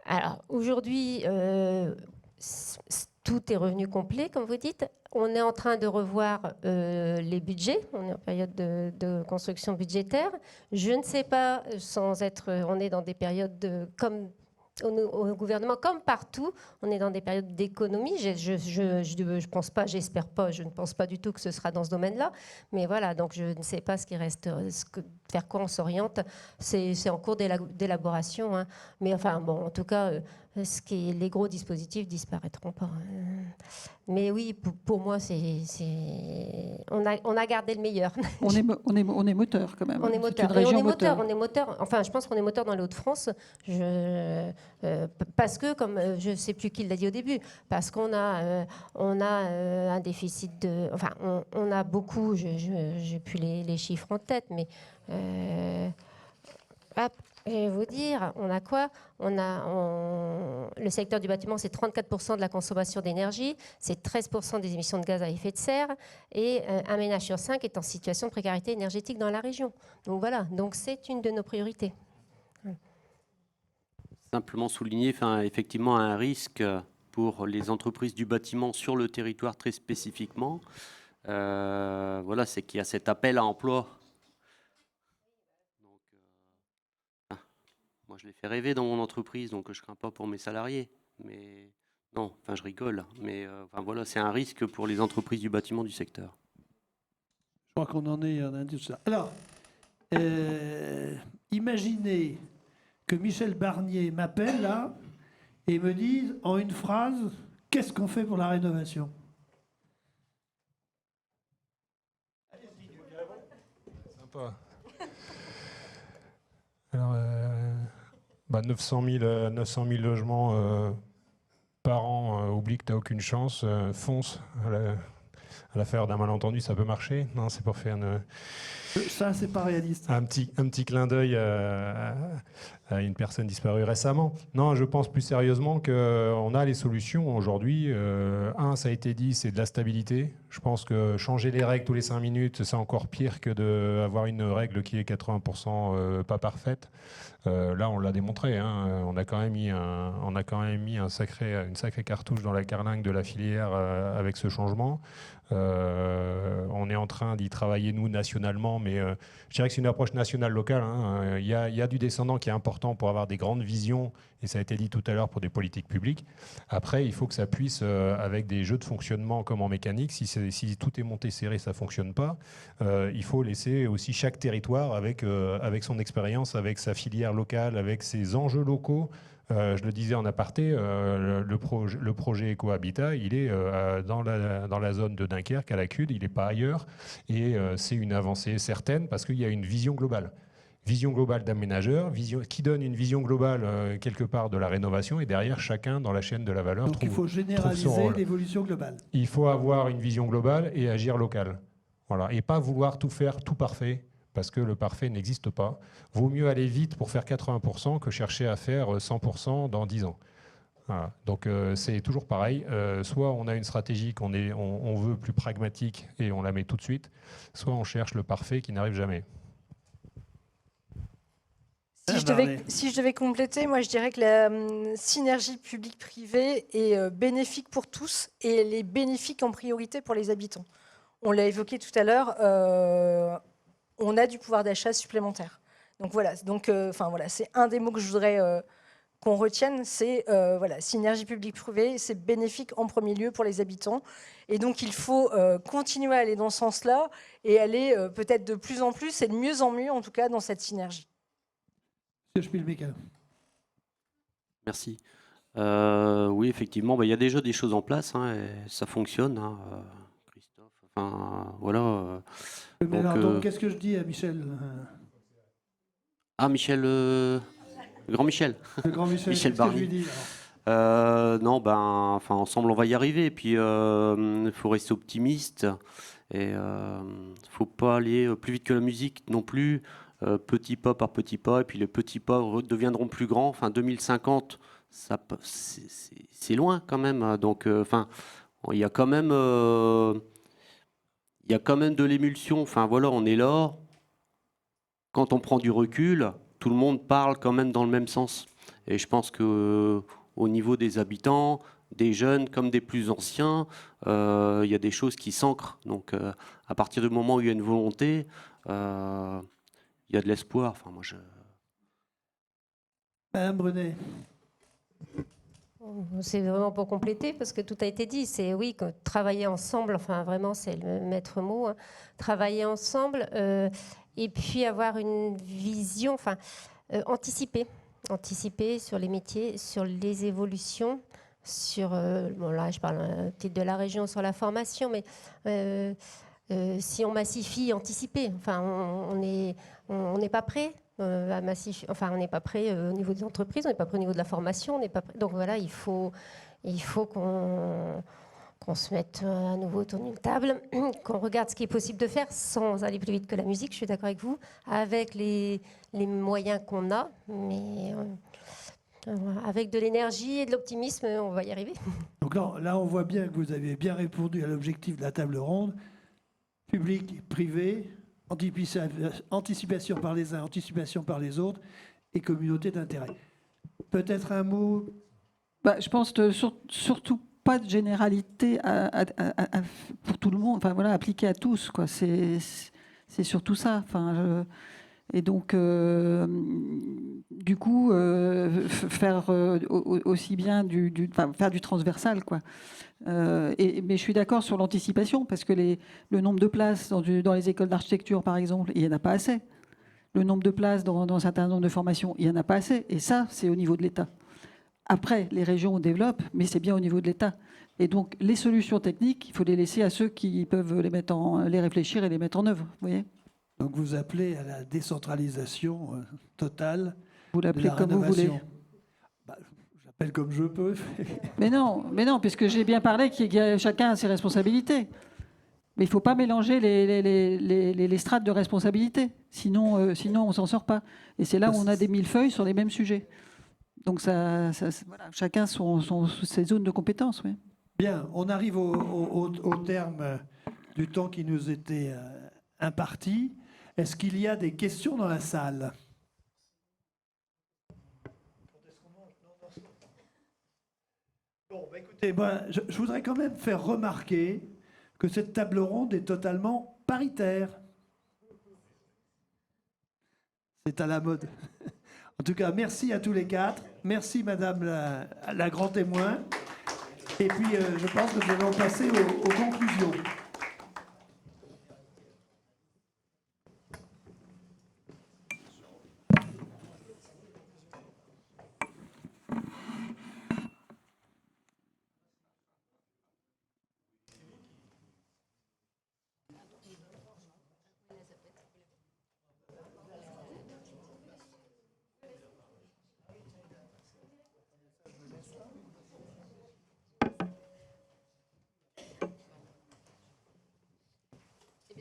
Alors aujourd'hui, tout est revenu complet, comme vous dites. On est en train de revoir les budgets. On est en période de construction budgétaire. Je ne sais pas, on est dans des périodes comme au gouvernement, comme partout, on est dans des périodes d'économie. Je pense pas, j'espère pas, je ne pense pas du tout que ce sera dans ce domaine-là. Mais voilà, donc je ne sais pas ce qui reste, vers quoi on s'oriente. C'est en cours d'élaboration. Hein. Mais enfin, bon, en tout cas, les gros dispositifs disparaîtront pas. Mais oui, pour moi, on a gardé le meilleur. On est moteur quand même. On est moteur. On est moteur. Enfin, je pense qu'on est moteur dans les Hauts-de-France. Parce que, comme je ne sais plus qui l'a dit au début, parce qu'on a un déficit de... Enfin, on a beaucoup, j'ai plus les chiffres en tête, mais... je vais vous dire, on a quoi? Le secteur du bâtiment, c'est 34% de la consommation d'énergie, c'est 13% des émissions de gaz à effet de serre, et un ménage sur 5 est en situation de précarité énergétique dans la région. Donc voilà, donc c'est une de nos priorités. Simplement souligner, effectivement, un risque pour les entreprises du bâtiment sur le territoire très spécifiquement. Voilà, c'est qu'il y a cet appel à emploi. Moi, je les fais rêver dans mon entreprise, donc je ne crains pas pour mes salariés. Mais non, je rigole. Mais voilà, c'est un risque pour les entreprises du bâtiment du secteur. Je crois qu'on en est un tout ça. Alors, imaginez que Michel Barnier m'appelle là et me dise en une phrase, qu'est-ce qu'on fait pour la rénovation? Sympa. Alors, 900 000 logements par an, oublie que tu n'as aucune chance, fonce à la faveur d'un malentendu, ça peut marcher. Non, c'est pour faire Ça, c'est pas réaliste. un petit clin d'œil à une personne disparue récemment. Non, je pense plus sérieusement qu'on a les solutions aujourd'hui. Ça a été dit, c'est de la stabilité. Je pense que changer les règles tous les 5 minutes, c'est encore pire que d'avoir une règle qui est 80% pas parfaite. Là, on l'a démontré. Hein. On a quand même mis une sacrée cartouche dans la carlingue de la filière avec ce changement. On est en train d'y travailler, nous, nationalement, mais je dirais que c'est une approche nationale-locale. Hein. Il y a du descendant qui est important pour avoir des grandes visions, et ça a été dit tout à l'heure pour des politiques publiques. Après, il faut que ça puisse, avec des jeux de fonctionnement comme en mécanique, si tout est monté serré, ça ne fonctionne pas. Il faut laisser aussi chaque territoire avec son expérience, avec sa filière locale, avec ses enjeux locaux. Je le disais en aparté, le projet Ecohabitat, il est dans la zone de Dunkerque, à la CUD, il n'est pas ailleurs. Et c'est une avancée certaine parce qu'il y a une vision globale. Vision globale d'aménageur, qui donne une vision globale quelque part de la rénovation. Et derrière, chacun dans la chaîne de la valeur Donc il faut généraliser l'évolution globale. Il faut avoir une vision globale et agir local. Voilà. Et pas vouloir tout faire tout parfait, parce que le parfait n'existe pas. Vaut mieux aller vite pour faire 80% que chercher à faire 100% dans 10 ans. Voilà. Donc c'est toujours pareil. Soit on a une stratégie on veut plus pragmatique et on la met tout de suite, soit on cherche le parfait qui n'arrive jamais. Si je devais compléter, moi je dirais que la synergie publique-privée est bénéfique pour tous et elle est bénéfique en priorité pour les habitants. On l'a évoqué tout à l'heure, on a du pouvoir d'achat supplémentaire. Donc voilà, c'est un des mots que je voudrais qu'on retienne, c'est synergie publique-privée, c'est bénéfique en premier lieu pour les habitants. Et donc il faut continuer à aller dans ce sens-là et aller peut-être de plus en plus et de mieux en mieux en tout cas dans cette synergie. Monsieur Spielbeck. Merci. Oui, effectivement, il y a déjà des choses en place, hein, et ça fonctionne, hein, Christophe. Enfin, voilà. Mais donc, qu'est-ce que je dis à Michel? Ah, Michel, grand Michel. Le grand Michel, Michel qu'est-ce que je Barnier. lui dis Non, ensemble, on va y arriver. Et puis, il faut rester optimiste. Et faut pas aller plus vite que la musique non plus. Petit pas par petit pas. Et puis, les petits pas deviendront plus grands. Enfin, 2050, c'est loin quand même. Donc, il y a quand même... Il y a quand même de l'émulsion. Enfin, voilà, on est là. Quand on prend du recul, tout le monde parle quand même dans le même sens. Et je pense qu'au niveau des habitants, des jeunes comme des plus anciens, il y a des choses qui s'ancrent. Donc, à partir du moment où il y a une volonté, il y a de l'espoir. Enfin, Madame Brunet. C'est vraiment pour compléter, parce que tout a été dit. C'est oui, que travailler ensemble, enfin vraiment, c'est le maître mot. Hein. Travailler ensemble et puis avoir une vision, enfin anticiper sur les métiers, sur les évolutions, sur là je parle peut-être de la région sur la formation, mais si on massifie, anticiper. Enfin, on n'est pas prêt. On n'est pas prêt au niveau des entreprises, on n'est pas prêt au niveau de la formation, on n'est pas prêt. Donc voilà, il faut qu'on se mette à nouveau autour d'une table, qu'on regarde ce qui est possible de faire sans aller plus vite que la musique, je suis d'accord avec vous, avec les moyens qu'on a, mais avec de l'énergie et de l'optimisme, on va y arriver. Donc là, on voit bien que vous avez bien répondu à l'objectif de la table ronde, public, privé, anticipation par les uns, anticipation par les autres, et communauté d'intérêt. Peut-être un mot. Je pense surtout pas de généralité pour tout le monde. Enfin voilà, appliqué à tous, quoi. C'est surtout ça. Et donc, du coup, faire aussi bien faire du transversal, quoi. Mais je suis d'accord sur l'anticipation, parce que le nombre de places dans les écoles d'architecture, par exemple, il n'y en a pas assez. Le nombre de places dans un certain nombre de formations, il n'y en a pas assez. Et ça, c'est au niveau de l'État. Après, les régions développent, mais c'est bien au niveau de l'État. Et donc, les solutions techniques, il faut les laisser à ceux qui peuvent les réfléchir et les mettre en œuvre. Vous voyez ? Donc, vous appelez à la décentralisation totale. Vous l'appelez comme vous voulez. J'appelle comme je peux. Mais non, puisque j'ai bien parlé qu'il y a chacun a ses responsabilités. Mais il ne faut pas mélanger les strates de responsabilité, sinon on ne s'en sort pas. Et c'est là où on a des millefeuilles sur les mêmes sujets. Donc voilà, chacun ses zones de compétences. Oui. Bien, on arrive au terme du temps qui nous était imparti. Est-ce qu'il y a des questions dans la salle ? Bon, bah écoutez, je voudrais quand même faire remarquer que cette table ronde est totalement paritaire. C'est à la mode. En tout cas, merci à tous les quatre. Merci Madame la grand témoin. Et puis, je pense que nous allons passer aux conclusions.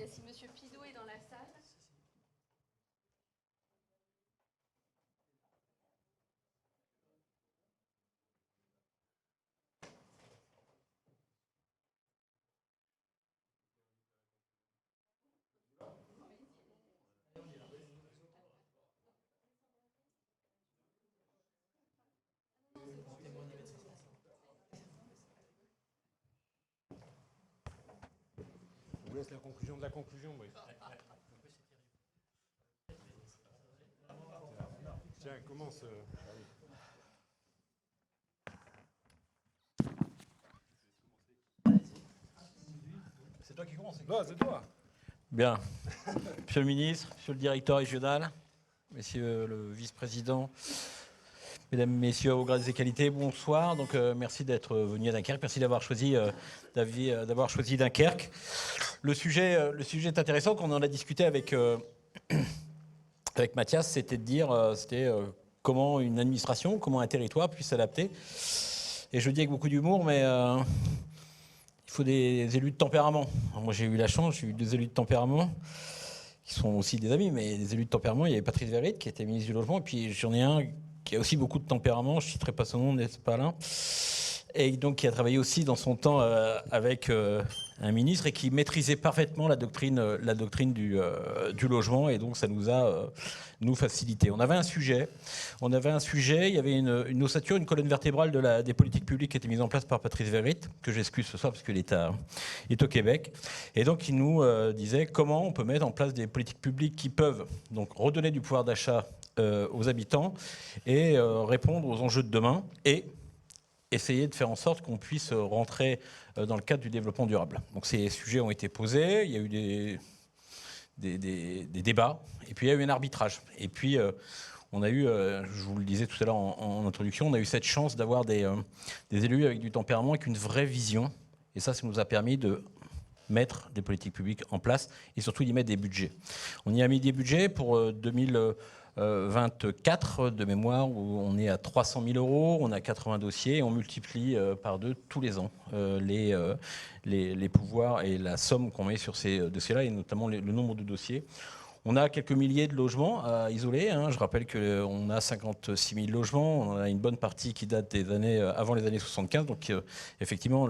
Si Monsieur Pizot est dans la salle. On vous laisse la conclusion de la conclusion. Oui. Tiens, commence. C'est toi qui commence. Non, c'est toi. Bien. Monsieur le ministre, monsieur le directeur régional, monsieur le vice-président, mesdames, messieurs, au grade des qualités, bonsoir. Donc, merci d'être venu à Dunkerque. Merci d'avoir choisi Dunkerque. Le sujet est intéressant. Quand on en a discuté avec Mathias, c'était de dire comment une administration, comment un territoire puisse s'adapter. Et je le dis avec beaucoup d'humour, mais il faut des élus de tempérament. Alors moi, j'ai eu la chance, j'ai eu des élus de tempérament qui sont aussi des amis, mais des élus de tempérament. Il y avait Patrice Verritte qui était ministre du Logement, et puis j'en ai un qui a aussi beaucoup de tempérament. Je ne citerai pas son nom, n'est-ce pas là ? Et donc qui a travaillé aussi dans son temps avec un ministre et qui maîtrisait parfaitement la doctrine du logement, et donc ça nous a nous facilité. On avait un sujet, il y avait une ossature, une colonne vertébrale des politiques publiques qui était mise en place par Patrice Verritte, que j'excuse ce soir parce qu'il est au Québec, et donc il nous disait comment on peut mettre en place des politiques publiques qui peuvent donc redonner du pouvoir d'achat aux habitants et répondre aux enjeux de demain, et essayer de faire en sorte qu'on puisse rentrer dans le cadre du développement durable. Donc ces sujets ont été posés, il y a eu des débats, et puis il y a eu un arbitrage. Et puis on a eu, je vous le disais tout à l'heure en introduction, on a eu cette chance d'avoir des élus avec du tempérament, avec une vraie vision, et ça nous a permis de mettre des politiques publiques en place, et surtout d'y mettre des budgets. On y a mis des budgets pour 2024 de mémoire, où on est à 300 000 €, on a 80 dossiers, et on multiplie par 2 tous les ans les pouvoirs et la somme qu'on met sur ces dossiers-là, et notamment le nombre de dossiers. On a quelques milliers de logements à isoler. Je rappelle qu'on a 56 000 logements, on a une bonne partie qui date des années avant les années 75, donc effectivement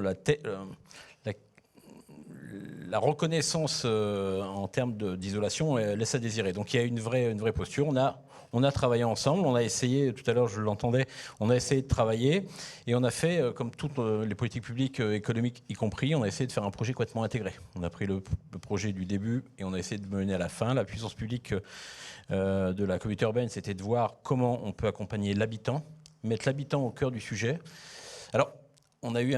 la reconnaissance en termes d'isolation laisse à désirer. Donc il y a une vraie posture. On a travaillé ensemble, on a essayé, tout à l'heure je l'entendais, on a essayé de travailler, et on a fait, comme toutes les politiques publiques économiques y compris, on a essayé de faire un projet complètement intégré. On a pris le projet du début et on a essayé de mener à la fin. La puissance publique de la communauté urbaine, c'était de voir comment on peut accompagner l'habitant, mettre l'habitant au cœur du sujet. Alors, on a eu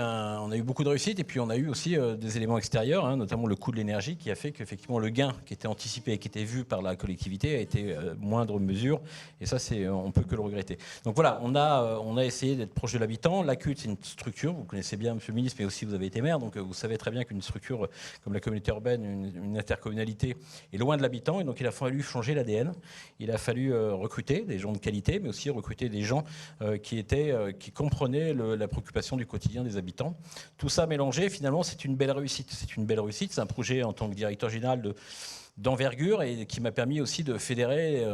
beaucoup de réussite, et puis on a eu aussi des éléments extérieurs, notamment le coût de l'énergie, qui a fait qu'effectivement le gain qui était anticipé et qui était vu par la collectivité a été moindre mesure, et ça on peut que le regretter. Donc voilà, on a essayé d'être proche de l'habitant. La CUT, c'est une structure, vous connaissez bien Monsieur le ministre, mais aussi vous avez été maire, donc vous savez très bien qu'une structure comme la communauté urbaine, une intercommunalité, est loin de l'habitant, et donc il a fallu changer l'ADN, il a fallu recruter des gens de qualité, mais aussi recruter des gens qui comprenaient la préoccupation du quotidien quotidien des habitants. Tout ça mélangé, finalement, c'est une belle réussite. C'est une belle réussite. C'est un projet en tant que directeur général d'envergure et qui m'a permis aussi de fédérer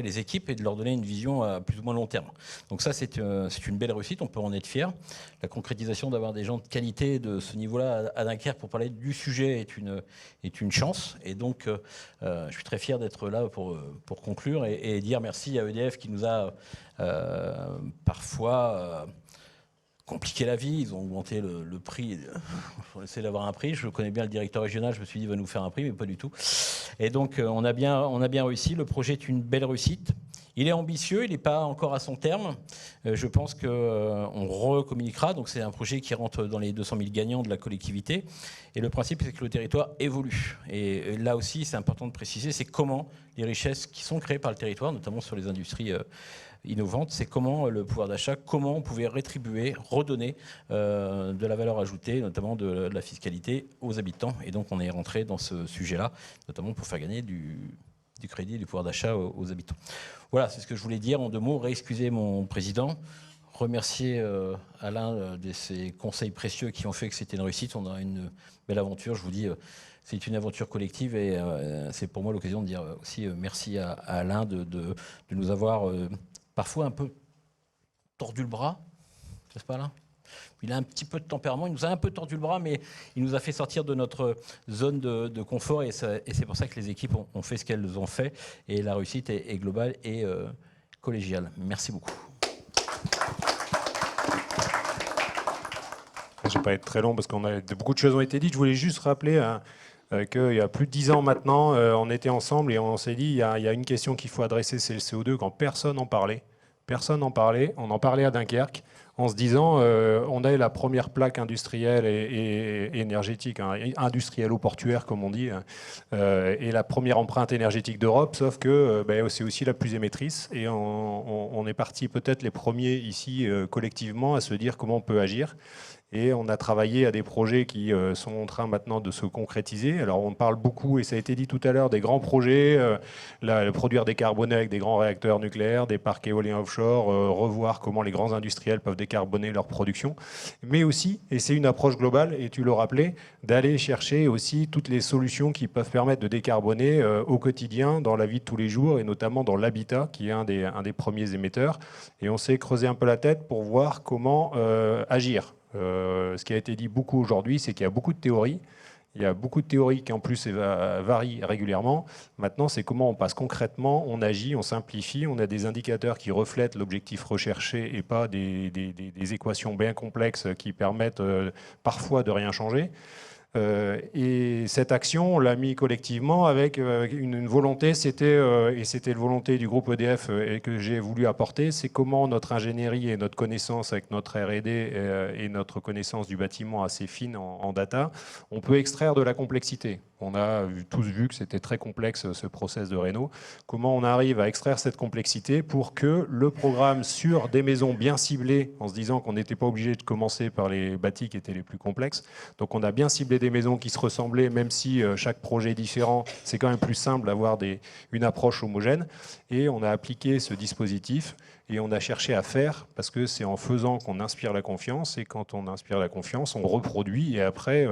les équipes et de leur donner une vision à plus ou moins long terme. Donc ça, c'est une belle réussite, on peut en être fier. La concrétisation d'avoir des gens de qualité de ce niveau-là à Dunkerque pour parler du sujet est une chance. Et donc, je suis très fier d'être là pour conclure et dire merci à EDF qui nous a parfois... compliqué la vie, ils ont augmenté le prix. Il faut essayer d'avoir un prix. Je connais bien le directeur régional, je me suis dit, il va nous faire un prix, mais pas du tout. Et donc, on a bien réussi. Le projet est une belle réussite. Il est ambitieux, il n'est pas encore à son terme. Je pense qu'on recommuniquera. Donc, c'est un projet qui rentre dans les 200 000 gagnants de la collectivité. Et le principe, c'est que le territoire évolue. Et là aussi, c'est important de préciser, c'est comment les richesses qui sont créées par le territoire, notamment sur les industries innovante, c'est comment le pouvoir d'achat, comment on pouvait rétribuer, redonner de la valeur ajoutée, notamment de la fiscalité aux habitants. Et donc on est rentré dans ce sujet-là, notamment pour faire gagner du crédit et du pouvoir d'achat aux habitants. Voilà, c'est ce que je voulais dire en 2 mots. Réexcuser mon président, remercier Alain de ses conseils précieux qui ont fait que c'était une réussite. On a une belle aventure, je vous dis. C'est une aventure collective et c'est pour moi l'occasion de dire aussi merci à Alain de nous avoir parfois un peu tordu le bras, n'est-ce pas là? Il a un petit peu de tempérament, il nous a un peu tordu le bras, mais il nous a fait sortir de notre zone de confort et c'est pour ça que les équipes ont fait ce qu'elles ont fait et la réussite est globale et collégiale. Merci beaucoup. Je ne vais pas être très long parce beaucoup de choses ont été dites. Je voulais juste rappeler qu'il y a plus de 10 ans maintenant, on était ensemble et on s'est dit il y a une question qu'il faut adresser, c'est le CO2, quand personne n'en parlait. Personne n'en parlait. On en parlait à Dunkerque en se disant on a la première plaque industrielle et énergétique, industrielle ou portuaire comme on dit, et la première empreinte énergétique d'Europe, sauf que c'est aussi la plus émettrice. Et on est parti peut-être les premiers ici collectivement à se dire comment on peut agir. Et on a travaillé à des projets qui sont en train maintenant de se concrétiser. Alors on parle beaucoup, et ça a été dit tout à l'heure, des grands projets, produire décarboner avec des grands réacteurs nucléaires, des parcs éoliens offshore, revoir comment les grands industriels peuvent décarboner leur production. Mais aussi, et c'est une approche globale, et tu le rappelais, d'aller chercher aussi toutes les solutions qui peuvent permettre de décarboner au quotidien, dans la vie de tous les jours, et notamment dans l'habitat, qui est un des premiers émetteurs. Et on s'est creusé un peu la tête pour voir comment agir. Ce qui a été dit beaucoup aujourd'hui, c'est qu'il y a beaucoup de théories. Il y a beaucoup de théories qui en plus varient régulièrement. Maintenant, c'est comment on passe concrètement, on agit, on simplifie, on a des indicateurs qui reflètent l'objectif recherché et pas des équations bien complexes qui permettent parfois de rien changer. Et cette action, on l'a mis collectivement avec une volonté, c'était la volonté du groupe EDF et que j'ai voulu apporter, c'est comment notre ingénierie et notre connaissance avec notre R&D et notre connaissance du bâtiment assez fine en data, on peut extraire de la complexité. On a tous vu que c'était très complexe ce process de réno. Comment on arrive à extraire cette complexité pour que le programme sur des maisons bien ciblées, en se disant qu'on n'était pas obligé de commencer par les bâtis qui étaient les plus complexes. Donc on a bien ciblé des maisons qui se ressemblaient, même si chaque projet est différent, c'est quand même plus simple d'avoir une approche homogène. Et on a appliqué ce dispositif et on a cherché à faire, parce que c'est en faisant qu'on inspire la confiance, et quand on inspire la confiance, on reproduit, et après...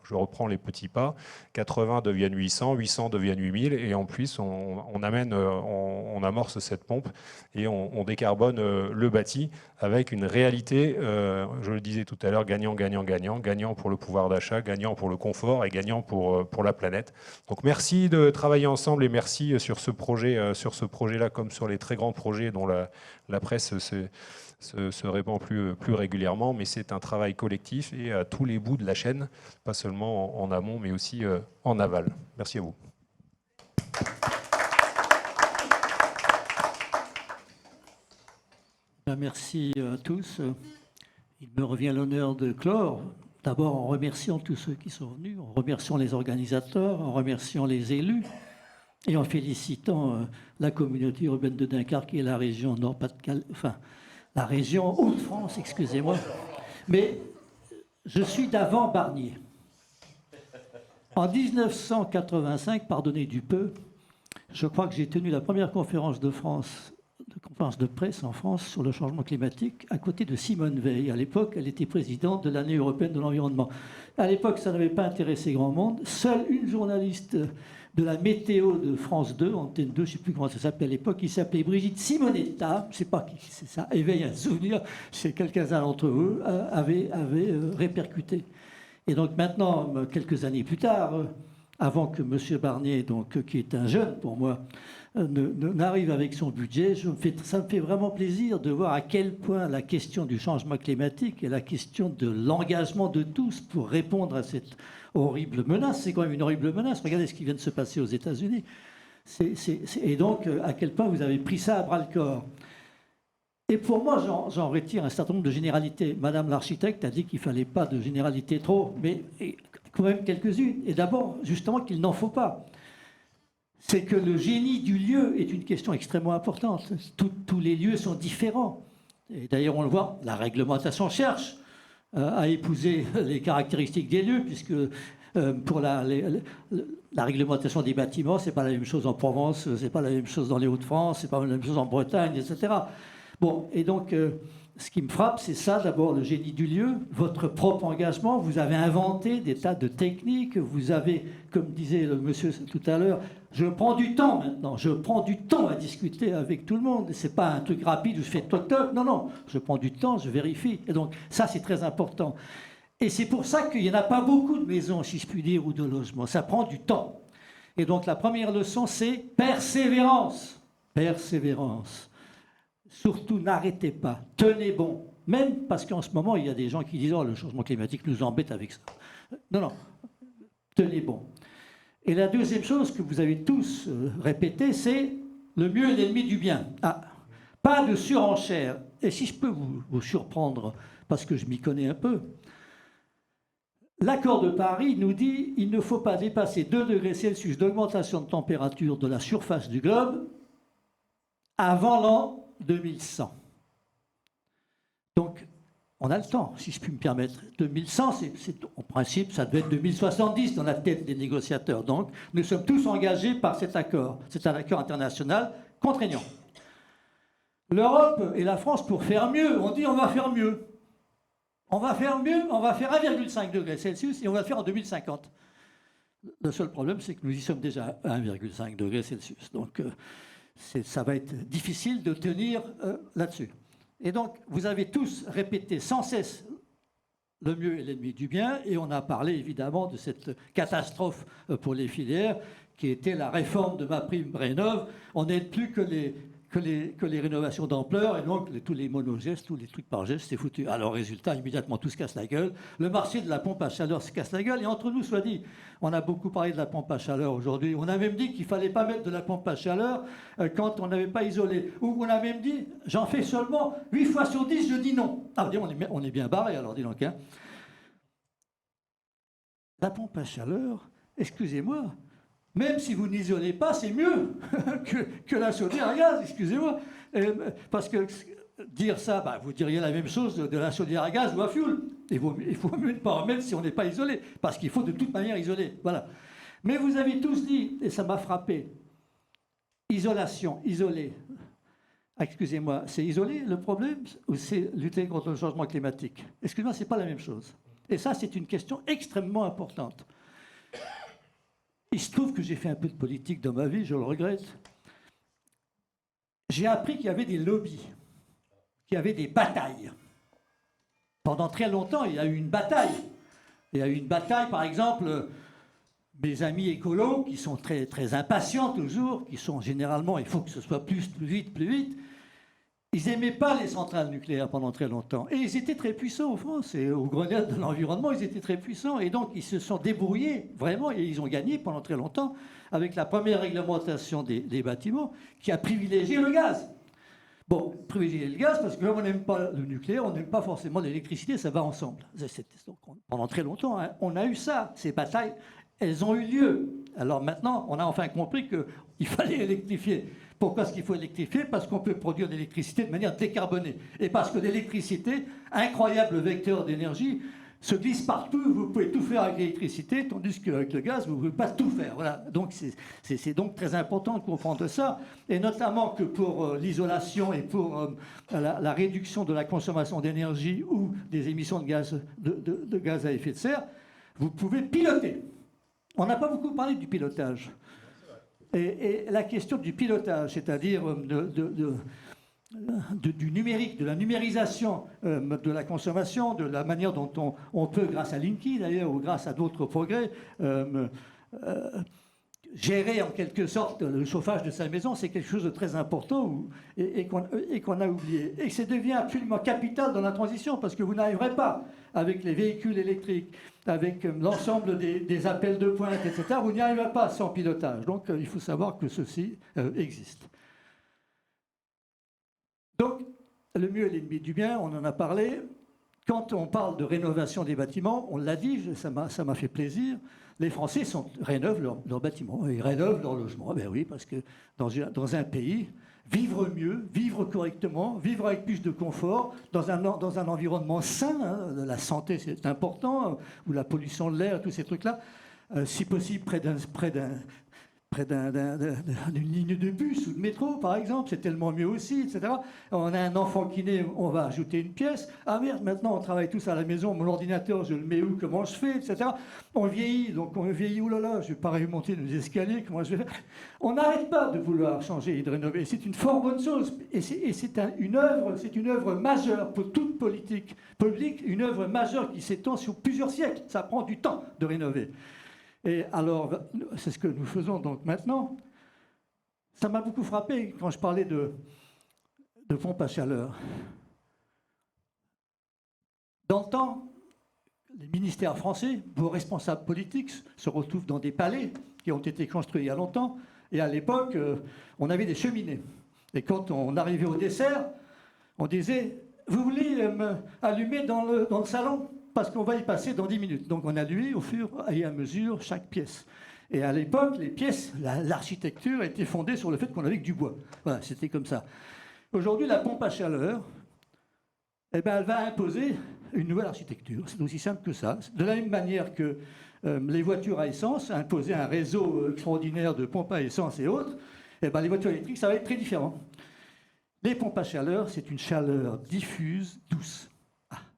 je reprends les petits pas, 80 deviennent 800, 800 deviennent 8000, et en plus, on amorce cette pompe et on décarbone le bâti avec une réalité, je le disais tout à l'heure, gagnant, gagnant, gagnant, gagnant pour le pouvoir d'achat, gagnant pour le confort et gagnant pour la planète. Donc merci de travailler ensemble et merci sur ce projet-là, comme sur les très grands projets dont la presse se répand plus régulièrement, mais c'est un travail collectif et à tous les bouts de la chaîne, pas seulement en amont, mais aussi en aval. Merci à vous. Merci à tous. Il me revient l'honneur de clore, d'abord en remerciant tous ceux qui sont venus, en remerciant les organisateurs, en remerciant les élus, et en félicitant la communauté urbaine de Dunkerque et la région Nord-Pas-de-Calais, la région Hauts-de-France, excusez-moi. Mais je suis d'avant Barnier. En 1985, pardonnez du peu, je crois que j'ai tenu la première conférence de France de conférence de presse en France sur le changement climatique à côté de Simone Veil. À l'époque, elle était présidente de l'année européenne de l'environnement. À l'époque, ça n'avait pas intéressé grand monde. Seule une journaliste de la météo de France 2, Antenne 2, je ne sais plus comment ça s'appelait à l'époque, qui s'appelait Brigitte Simonetta, je ne sais pas qui c'est, ça éveille un souvenir chez quelques-uns d'entre eux, avait répercuté. Et donc maintenant, quelques années plus tard, avant que M. Barnier, donc, qui est un jeune pour moi, n'arrive avec son budget, ça me fait vraiment plaisir de voir à quel point la question du changement climatique et la question de l'engagement de tous pour répondre à cette horrible menace, c'est quand même une horrible menace. Regardez ce qui vient de se passer aux États-Unis. Et donc, à quel point vous avez pris ça à bras-le-corps. Et pour moi, j'en retire un certain nombre de généralités. Madame l'architecte a dit qu'il ne fallait pas de généralités trop, mais quand même quelques-unes. Et d'abord, justement, qu'il n'en faut pas. C'est que le génie du lieu est une question extrêmement importante. Tous les lieux sont différents. Et d'ailleurs, on le voit, la réglementation cherche à épouser les caractéristiques des lieux, puisque pour la réglementation des bâtiments, ce n'est pas la même chose en Provence, ce n'est pas la même chose dans les Hauts-de-France, ce n'est pas la même chose en Bretagne, etc. Bon, et donc, ce qui me frappe, c'est ça, d'abord, le génie du lieu, votre propre engagement. Vous avez inventé des tas de techniques, vous avez, comme disait le monsieur tout à l'heure, je prends du temps maintenant, je prends du temps à discuter avec tout le monde. Ce n'est pas un truc rapide où je fais toc-toc, non, je prends du temps, je vérifie. Et donc, ça, c'est très important. Et c'est pour ça qu'il n'y en a pas beaucoup de maisons, si je puis dire, ou de logements. Ça prend du temps. Et donc, la première leçon, c'est persévérance. Persévérance. Surtout, n'arrêtez pas, tenez bon. Même parce qu'en ce moment, il y a des gens qui disent « Oh, le changement climatique nous embête avec ça ». Non, tenez bon. Et la deuxième chose que vous avez tous répétée, c'est « le mieux est l'ennemi du bien ». Pas de surenchère. Et si je peux vous surprendre, parce que je m'y connais un peu, l'accord de Paris nous dit « il ne faut pas dépasser 2 degrés Celsius d'augmentation de température de la surface du globe avant l'an 2100. Donc, on a le temps, si je puis me permettre. 2100, en principe, ça devait être 2070 dans la tête des négociateurs. Donc, nous sommes tous engagés par cet accord. C'est un accord international contraignant. L'Europe et la France, pour faire mieux, on dit on va faire mieux. On va faire mieux, on va faire 1,5 degré Celsius et on va le faire en 2050. Le seul problème, c'est que nous y sommes déjà à 1,5 degré Celsius. Donc, ça va être difficile de tenir là-dessus. Et donc, vous avez tous répété sans cesse le mieux est l'ennemi du bien, et on a parlé évidemment de cette catastrophe pour les filières, qui était la réforme de MaPrimeRénov'. On n'aide plus que les rénovations d'ampleur, et donc tous les monogestes, tous les trucs par geste, c'est foutu. Alors, résultat, immédiatement, tout se casse la gueule. Le marché de la pompe à chaleur se casse la gueule, et entre nous, soit dit, on a beaucoup parlé de la pompe à chaleur aujourd'hui. On a même dit qu'il ne fallait pas mettre de la pompe à chaleur quand on n'avait pas isolé. Ou on a même dit, j'en fais seulement 8 fois sur 10, je dis non. Ah, on est bien barré, alors, dis donc. Hein. La pompe à chaleur, excusez-moi, même si vous n'isolez pas, c'est mieux que la chaudière à gaz, excusez-moi. Parce que dire ça, vous diriez la même chose de la chaudière à gaz ou à fioul. Il faut mieux ne pas en mettre si on n'est pas isolé, parce qu'il faut de toute manière isoler. Voilà. Mais vous avez tous dit, et ça m'a frappé, isolation, isoler. Excusez-moi, c'est isoler le problème ou c'est lutter contre le changement climatique? Excusez-moi, ce n'est pas la même chose. Et ça, c'est une question extrêmement importante. Il se trouve que j'ai fait un peu de politique dans ma vie, je le regrette. J'ai appris qu'il y avait des lobbies, qu'il y avait des batailles. Pendant très longtemps, il y a eu une bataille. Il y a eu une bataille, par exemple, mes amis écolos, qui sont très, très impatients toujours, qui sont généralement, il faut que ce soit plus vite, ils n'aimaient pas les centrales nucléaires pendant très longtemps. Et ils étaient très puissants en France. Et au Grenelle de l'environnement, ils étaient très puissants. Et donc, ils se sont débrouillés, vraiment, et ils ont gagné pendant très longtemps, avec la première réglementation des bâtiments, qui a privilégié le gaz. Bon, privilégier le gaz, parce que comme on n'aime pas le nucléaire, on n'aime pas forcément l'électricité, ça va ensemble. Donc, pendant très longtemps, hein, on a eu ça, ces batailles, elles ont eu lieu. Alors maintenant, on a enfin compris qu'il fallait électrifier. Pourquoi est-ce qu'il faut électrifier? Parce qu'on peut produire de l'électricité de manière décarbonée. Et parce que l'électricité, incroyable vecteur d'énergie, se glisse partout, vous pouvez tout faire avec l'électricité, tandis qu'avec le gaz, vous ne pouvez pas tout faire. Voilà. Donc c'est donc très important de comprendre ça, et notamment que pour l'isolation et pour la réduction de la consommation d'énergie ou des émissions de gaz à effet de serre, vous pouvez piloter. On n'a pas beaucoup parlé du pilotage. Et la question du pilotage, c'est-à-dire du numérique, de la numérisation de la consommation, de la manière dont on peut, grâce à Linky d'ailleurs, ou grâce à d'autres progrès, gérer en quelque sorte le chauffage de sa maison, c'est quelque chose de très important et qu'on a oublié. Et ça devient absolument capital dans la transition, parce que vous n'arriverez pas, avec les véhicules électriques, avec l'ensemble des appels de pointe, etc., vous n'y arriverez pas sans pilotage. Donc il faut savoir que ceci existe. Donc, le mieux est l'ennemi du bien, on en a parlé. Quand on parle de rénovation des bâtiments, on l'a dit, ça m'a fait plaisir, les Français rénovent leurs bâtiments, ils rénovent leur logement. Ben oui, parce que dans un pays, vivre mieux, vivre correctement, vivre avec plus de confort, dans un environnement sain, hein, la santé c'est important, ou la pollution de l'air, tous ces trucs-là, si possible près d'une ligne de bus ou de métro, par exemple, c'est tellement mieux aussi, etc. On a un enfant qui naît, on va ajouter une pièce. Ah merde, maintenant on travaille tous à la maison, mon ordinateur, je le mets où, comment je fais, etc. On vieillit, donc on vieillit, oulala, je ne vais pas remonter les escaliers, comment je vais faire. On n'arrête pas de vouloir changer et de rénover. C'est une fort bonne chose. Et c'est une œuvre majeure pour toute politique publique, une œuvre majeure qui s'étend sur plusieurs siècles. Ça prend du temps de rénover. Et alors, c'est ce que nous faisons donc maintenant. Ça m'a beaucoup frappé quand je parlais de pompes à chaleur. Dans le temps, les ministères français, vos responsables politiques, se retrouvent dans des palais qui ont été construits il y a longtemps. Et à l'époque, on avait des cheminées. Et quand on arrivait au dessert, on disait « Vous voulez allumer dans le salon ? Parce qu'on va y passer dans 10 minutes. » Donc on allumait au fur et à mesure chaque pièce. Et à l'époque, les pièces, l'architecture était fondée sur le fait qu'on avait que du bois. Voilà, c'était comme ça. Aujourd'hui, la pompe à chaleur, eh ben, elle va imposer une nouvelle architecture. C'est aussi simple que ça. De la même manière que les voitures à essence imposaient un réseau extraordinaire de pompes à essence et autres, eh ben, les voitures électriques, ça va être très différent. Les pompes à chaleur, c'est une chaleur diffuse, douce.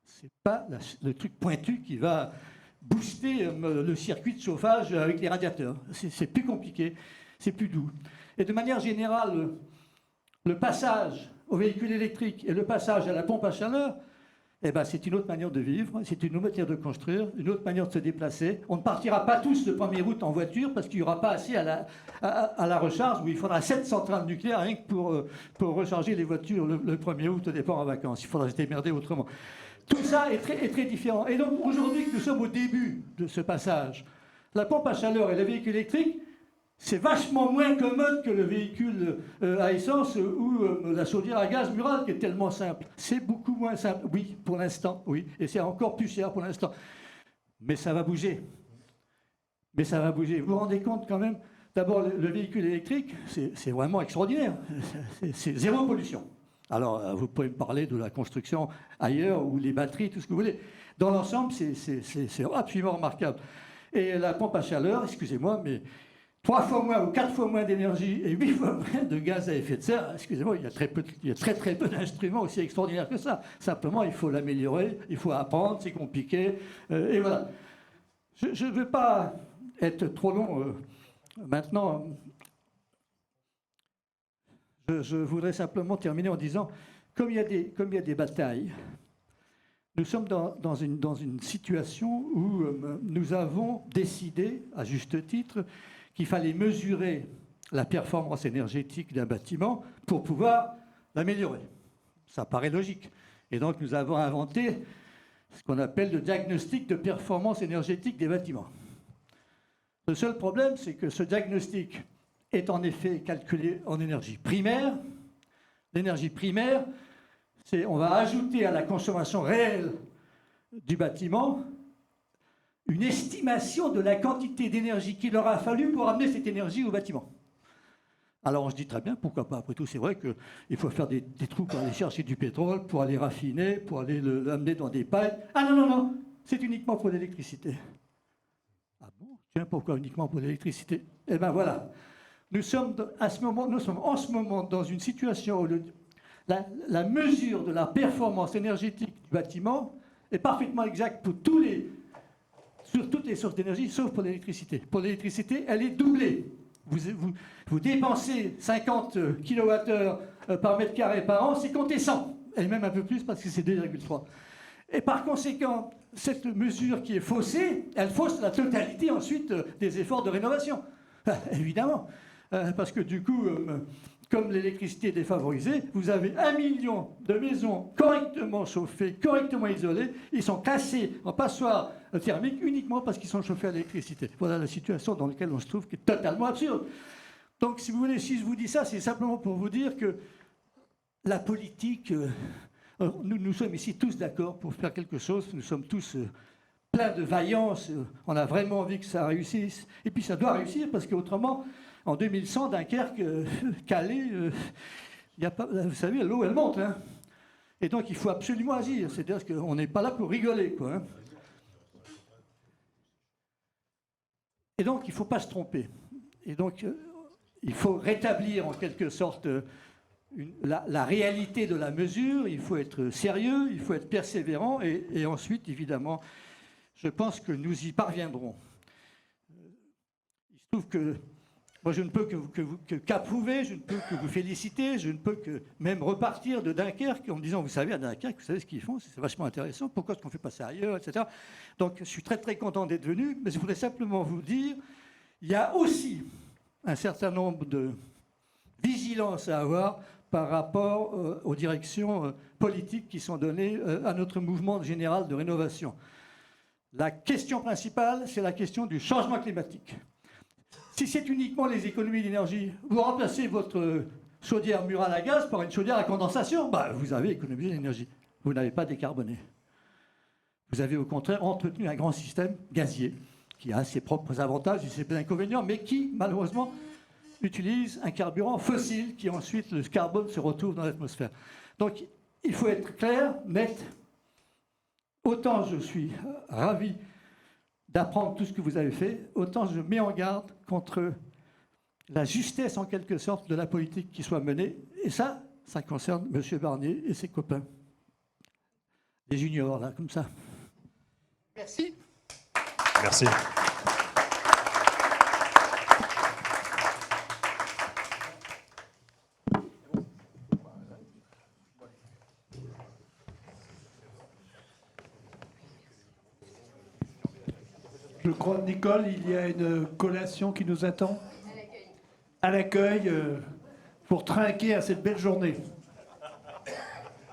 C'est pas le truc pointu qui va booster le circuit de chauffage avec les radiateurs. C'est plus compliqué, c'est plus doux. Et de manière générale, le passage au véhicule électrique et le passage à la pompe à chaleur, eh ben, c'est une autre manière de vivre, c'est une autre manière de construire, une autre manière de se déplacer. On ne partira pas tous le 1er août en voiture parce qu'il n'y aura pas assez à la recharge, où il faudra 7 centrales nucléaires rien que pour recharger les voitures le 1er août au départ en vacances. Il faudra se démerder autrement. Tout ça est très différent. Et donc aujourd'hui que nous sommes au début de ce passage, la pompe à chaleur et le véhicule électrique, c'est vachement moins commode que le véhicule à essence ou la chaudière à gaz murale qui est tellement simple. C'est beaucoup moins simple, oui, pour l'instant, oui. Et c'est encore plus cher pour l'instant. Mais ça va bouger. Mais ça va bouger. Vous vous rendez compte quand même, d'abord le véhicule électrique, c'est vraiment extraordinaire. C'est zéro pollution. Alors, vous pouvez me parler de la construction ailleurs, ou les batteries, tout ce que vous voulez. Dans l'ensemble, c'est absolument remarquable. Et la pompe à chaleur, excusez-moi, mais 3 fois moins ou 4 fois moins d'énergie et 8 fois moins de gaz à effet de serre, excusez-moi, il y a très peu d'instruments aussi extraordinaires que ça. Simplement, il faut l'améliorer, il faut apprendre, c'est compliqué. Et voilà. Je ne veux pas être trop long maintenant. Je voudrais simplement terminer en disant, comme il y a des batailles, nous sommes dans une situation où nous avons décidé, à juste titre, qu'il fallait mesurer la performance énergétique d'un bâtiment pour pouvoir l'améliorer. Ça paraît logique. Et donc nous avons inventé ce qu'on appelle le diagnostic de performance énergétique des bâtiments. Le seul problème, c'est que ce diagnostic est en effet calculé en énergie primaire. L'énergie primaire, c'est on va ajouter à la consommation réelle du bâtiment une estimation de la quantité d'énergie qu'il aura fallu pour amener cette énergie au bâtiment. Alors on se dit très bien, pourquoi pas. Après tout, c'est vrai qu'il faut faire des trous pour aller chercher du pétrole, pour aller raffiner, pour aller l'amener dans des pipes. Ah non, non, non, c'est uniquement pour l'électricité. Ah bon? Tiens, pourquoi uniquement pour l'électricité? Eh bien voilà, nous sommes en ce moment dans une situation où la mesure de la performance énergétique du bâtiment est parfaitement exacte pour sur toutes les sources d'énergie, sauf pour l'électricité. Pour l'électricité, elle est doublée. Vous dépensez 50 kWh par mètre carré par an, c'est compté 100, et même un peu plus parce que c'est 2,3. Et par conséquent, cette mesure qui est faussée, elle fausse la totalité ensuite des efforts de rénovation. Évidemment, parce que du coup, comme l'électricité est défavorisée, vous avez 1 million de maisons correctement chauffées, correctement isolées. Ils sont classés en passoire thermique uniquement parce qu'ils sont chauffés à l'électricité. Voilà la situation dans laquelle on se trouve, qui est totalement absurde. Donc, si vous voulez, si je vous dis ça, c'est simplement pour vous dire que la politique, nous sommes ici tous d'accord pour faire quelque chose. Nous sommes tous pleins de vaillance. On a vraiment envie que ça réussisse. Et puis, ça doit réussir parce qu'autrement, en 2100, Dunkerque, Calais, y a pas, vous savez, l'eau, elle monte. Hein. Et donc, il faut absolument agir. C'est-à-dire qu'on n'est pas là pour rigoler, quoi. Hein. Et donc, il ne faut pas se tromper. Et donc, il faut rétablir en quelque sorte la réalité de la mesure. Il faut être sérieux, il faut être persévérant. Et ensuite, évidemment, je pense que nous y parviendrons. Il se trouve que moi, je ne peux qu'approuver, je ne peux que vous féliciter, je ne peux que même repartir de Dunkerque en me disant, vous savez, à Dunkerque, vous savez ce qu'ils font, c'est vachement intéressant, pourquoi est-ce qu'on ne fait pas ça ailleurs, etc. Donc, je suis très, très content d'être venu, mais je voudrais simplement vous dire, il y a aussi un certain nombre de vigilances à avoir par rapport aux directions politiques qui sont données à notre mouvement général de rénovation. La question principale, c'est la question du changement climatique. Si c'est uniquement les économies d'énergie, vous remplacez votre chaudière murale à gaz par une chaudière à condensation, bah, vous avez économisé l'énergie. Vous n'avez pas décarboné. Vous avez au contraire entretenu un grand système gazier qui a ses propres avantages et ses inconvénients, mais qui, malheureusement, utilise un carburant fossile qui ensuite, le carbone, se retrouve dans l'atmosphère. Donc, il faut être clair, net. Autant je suis ravi d'apprendre tout ce que vous avez fait, autant je mets en garde contre la justesse, en quelque sorte, de la politique qui soit menée. Et ça concerne M. Barnier et ses copains. Les juniors, là, comme ça. Merci. Merci. Je crois, Nicole, il y a une collation qui nous attend. À l'accueil, pour trinquer à cette belle journée.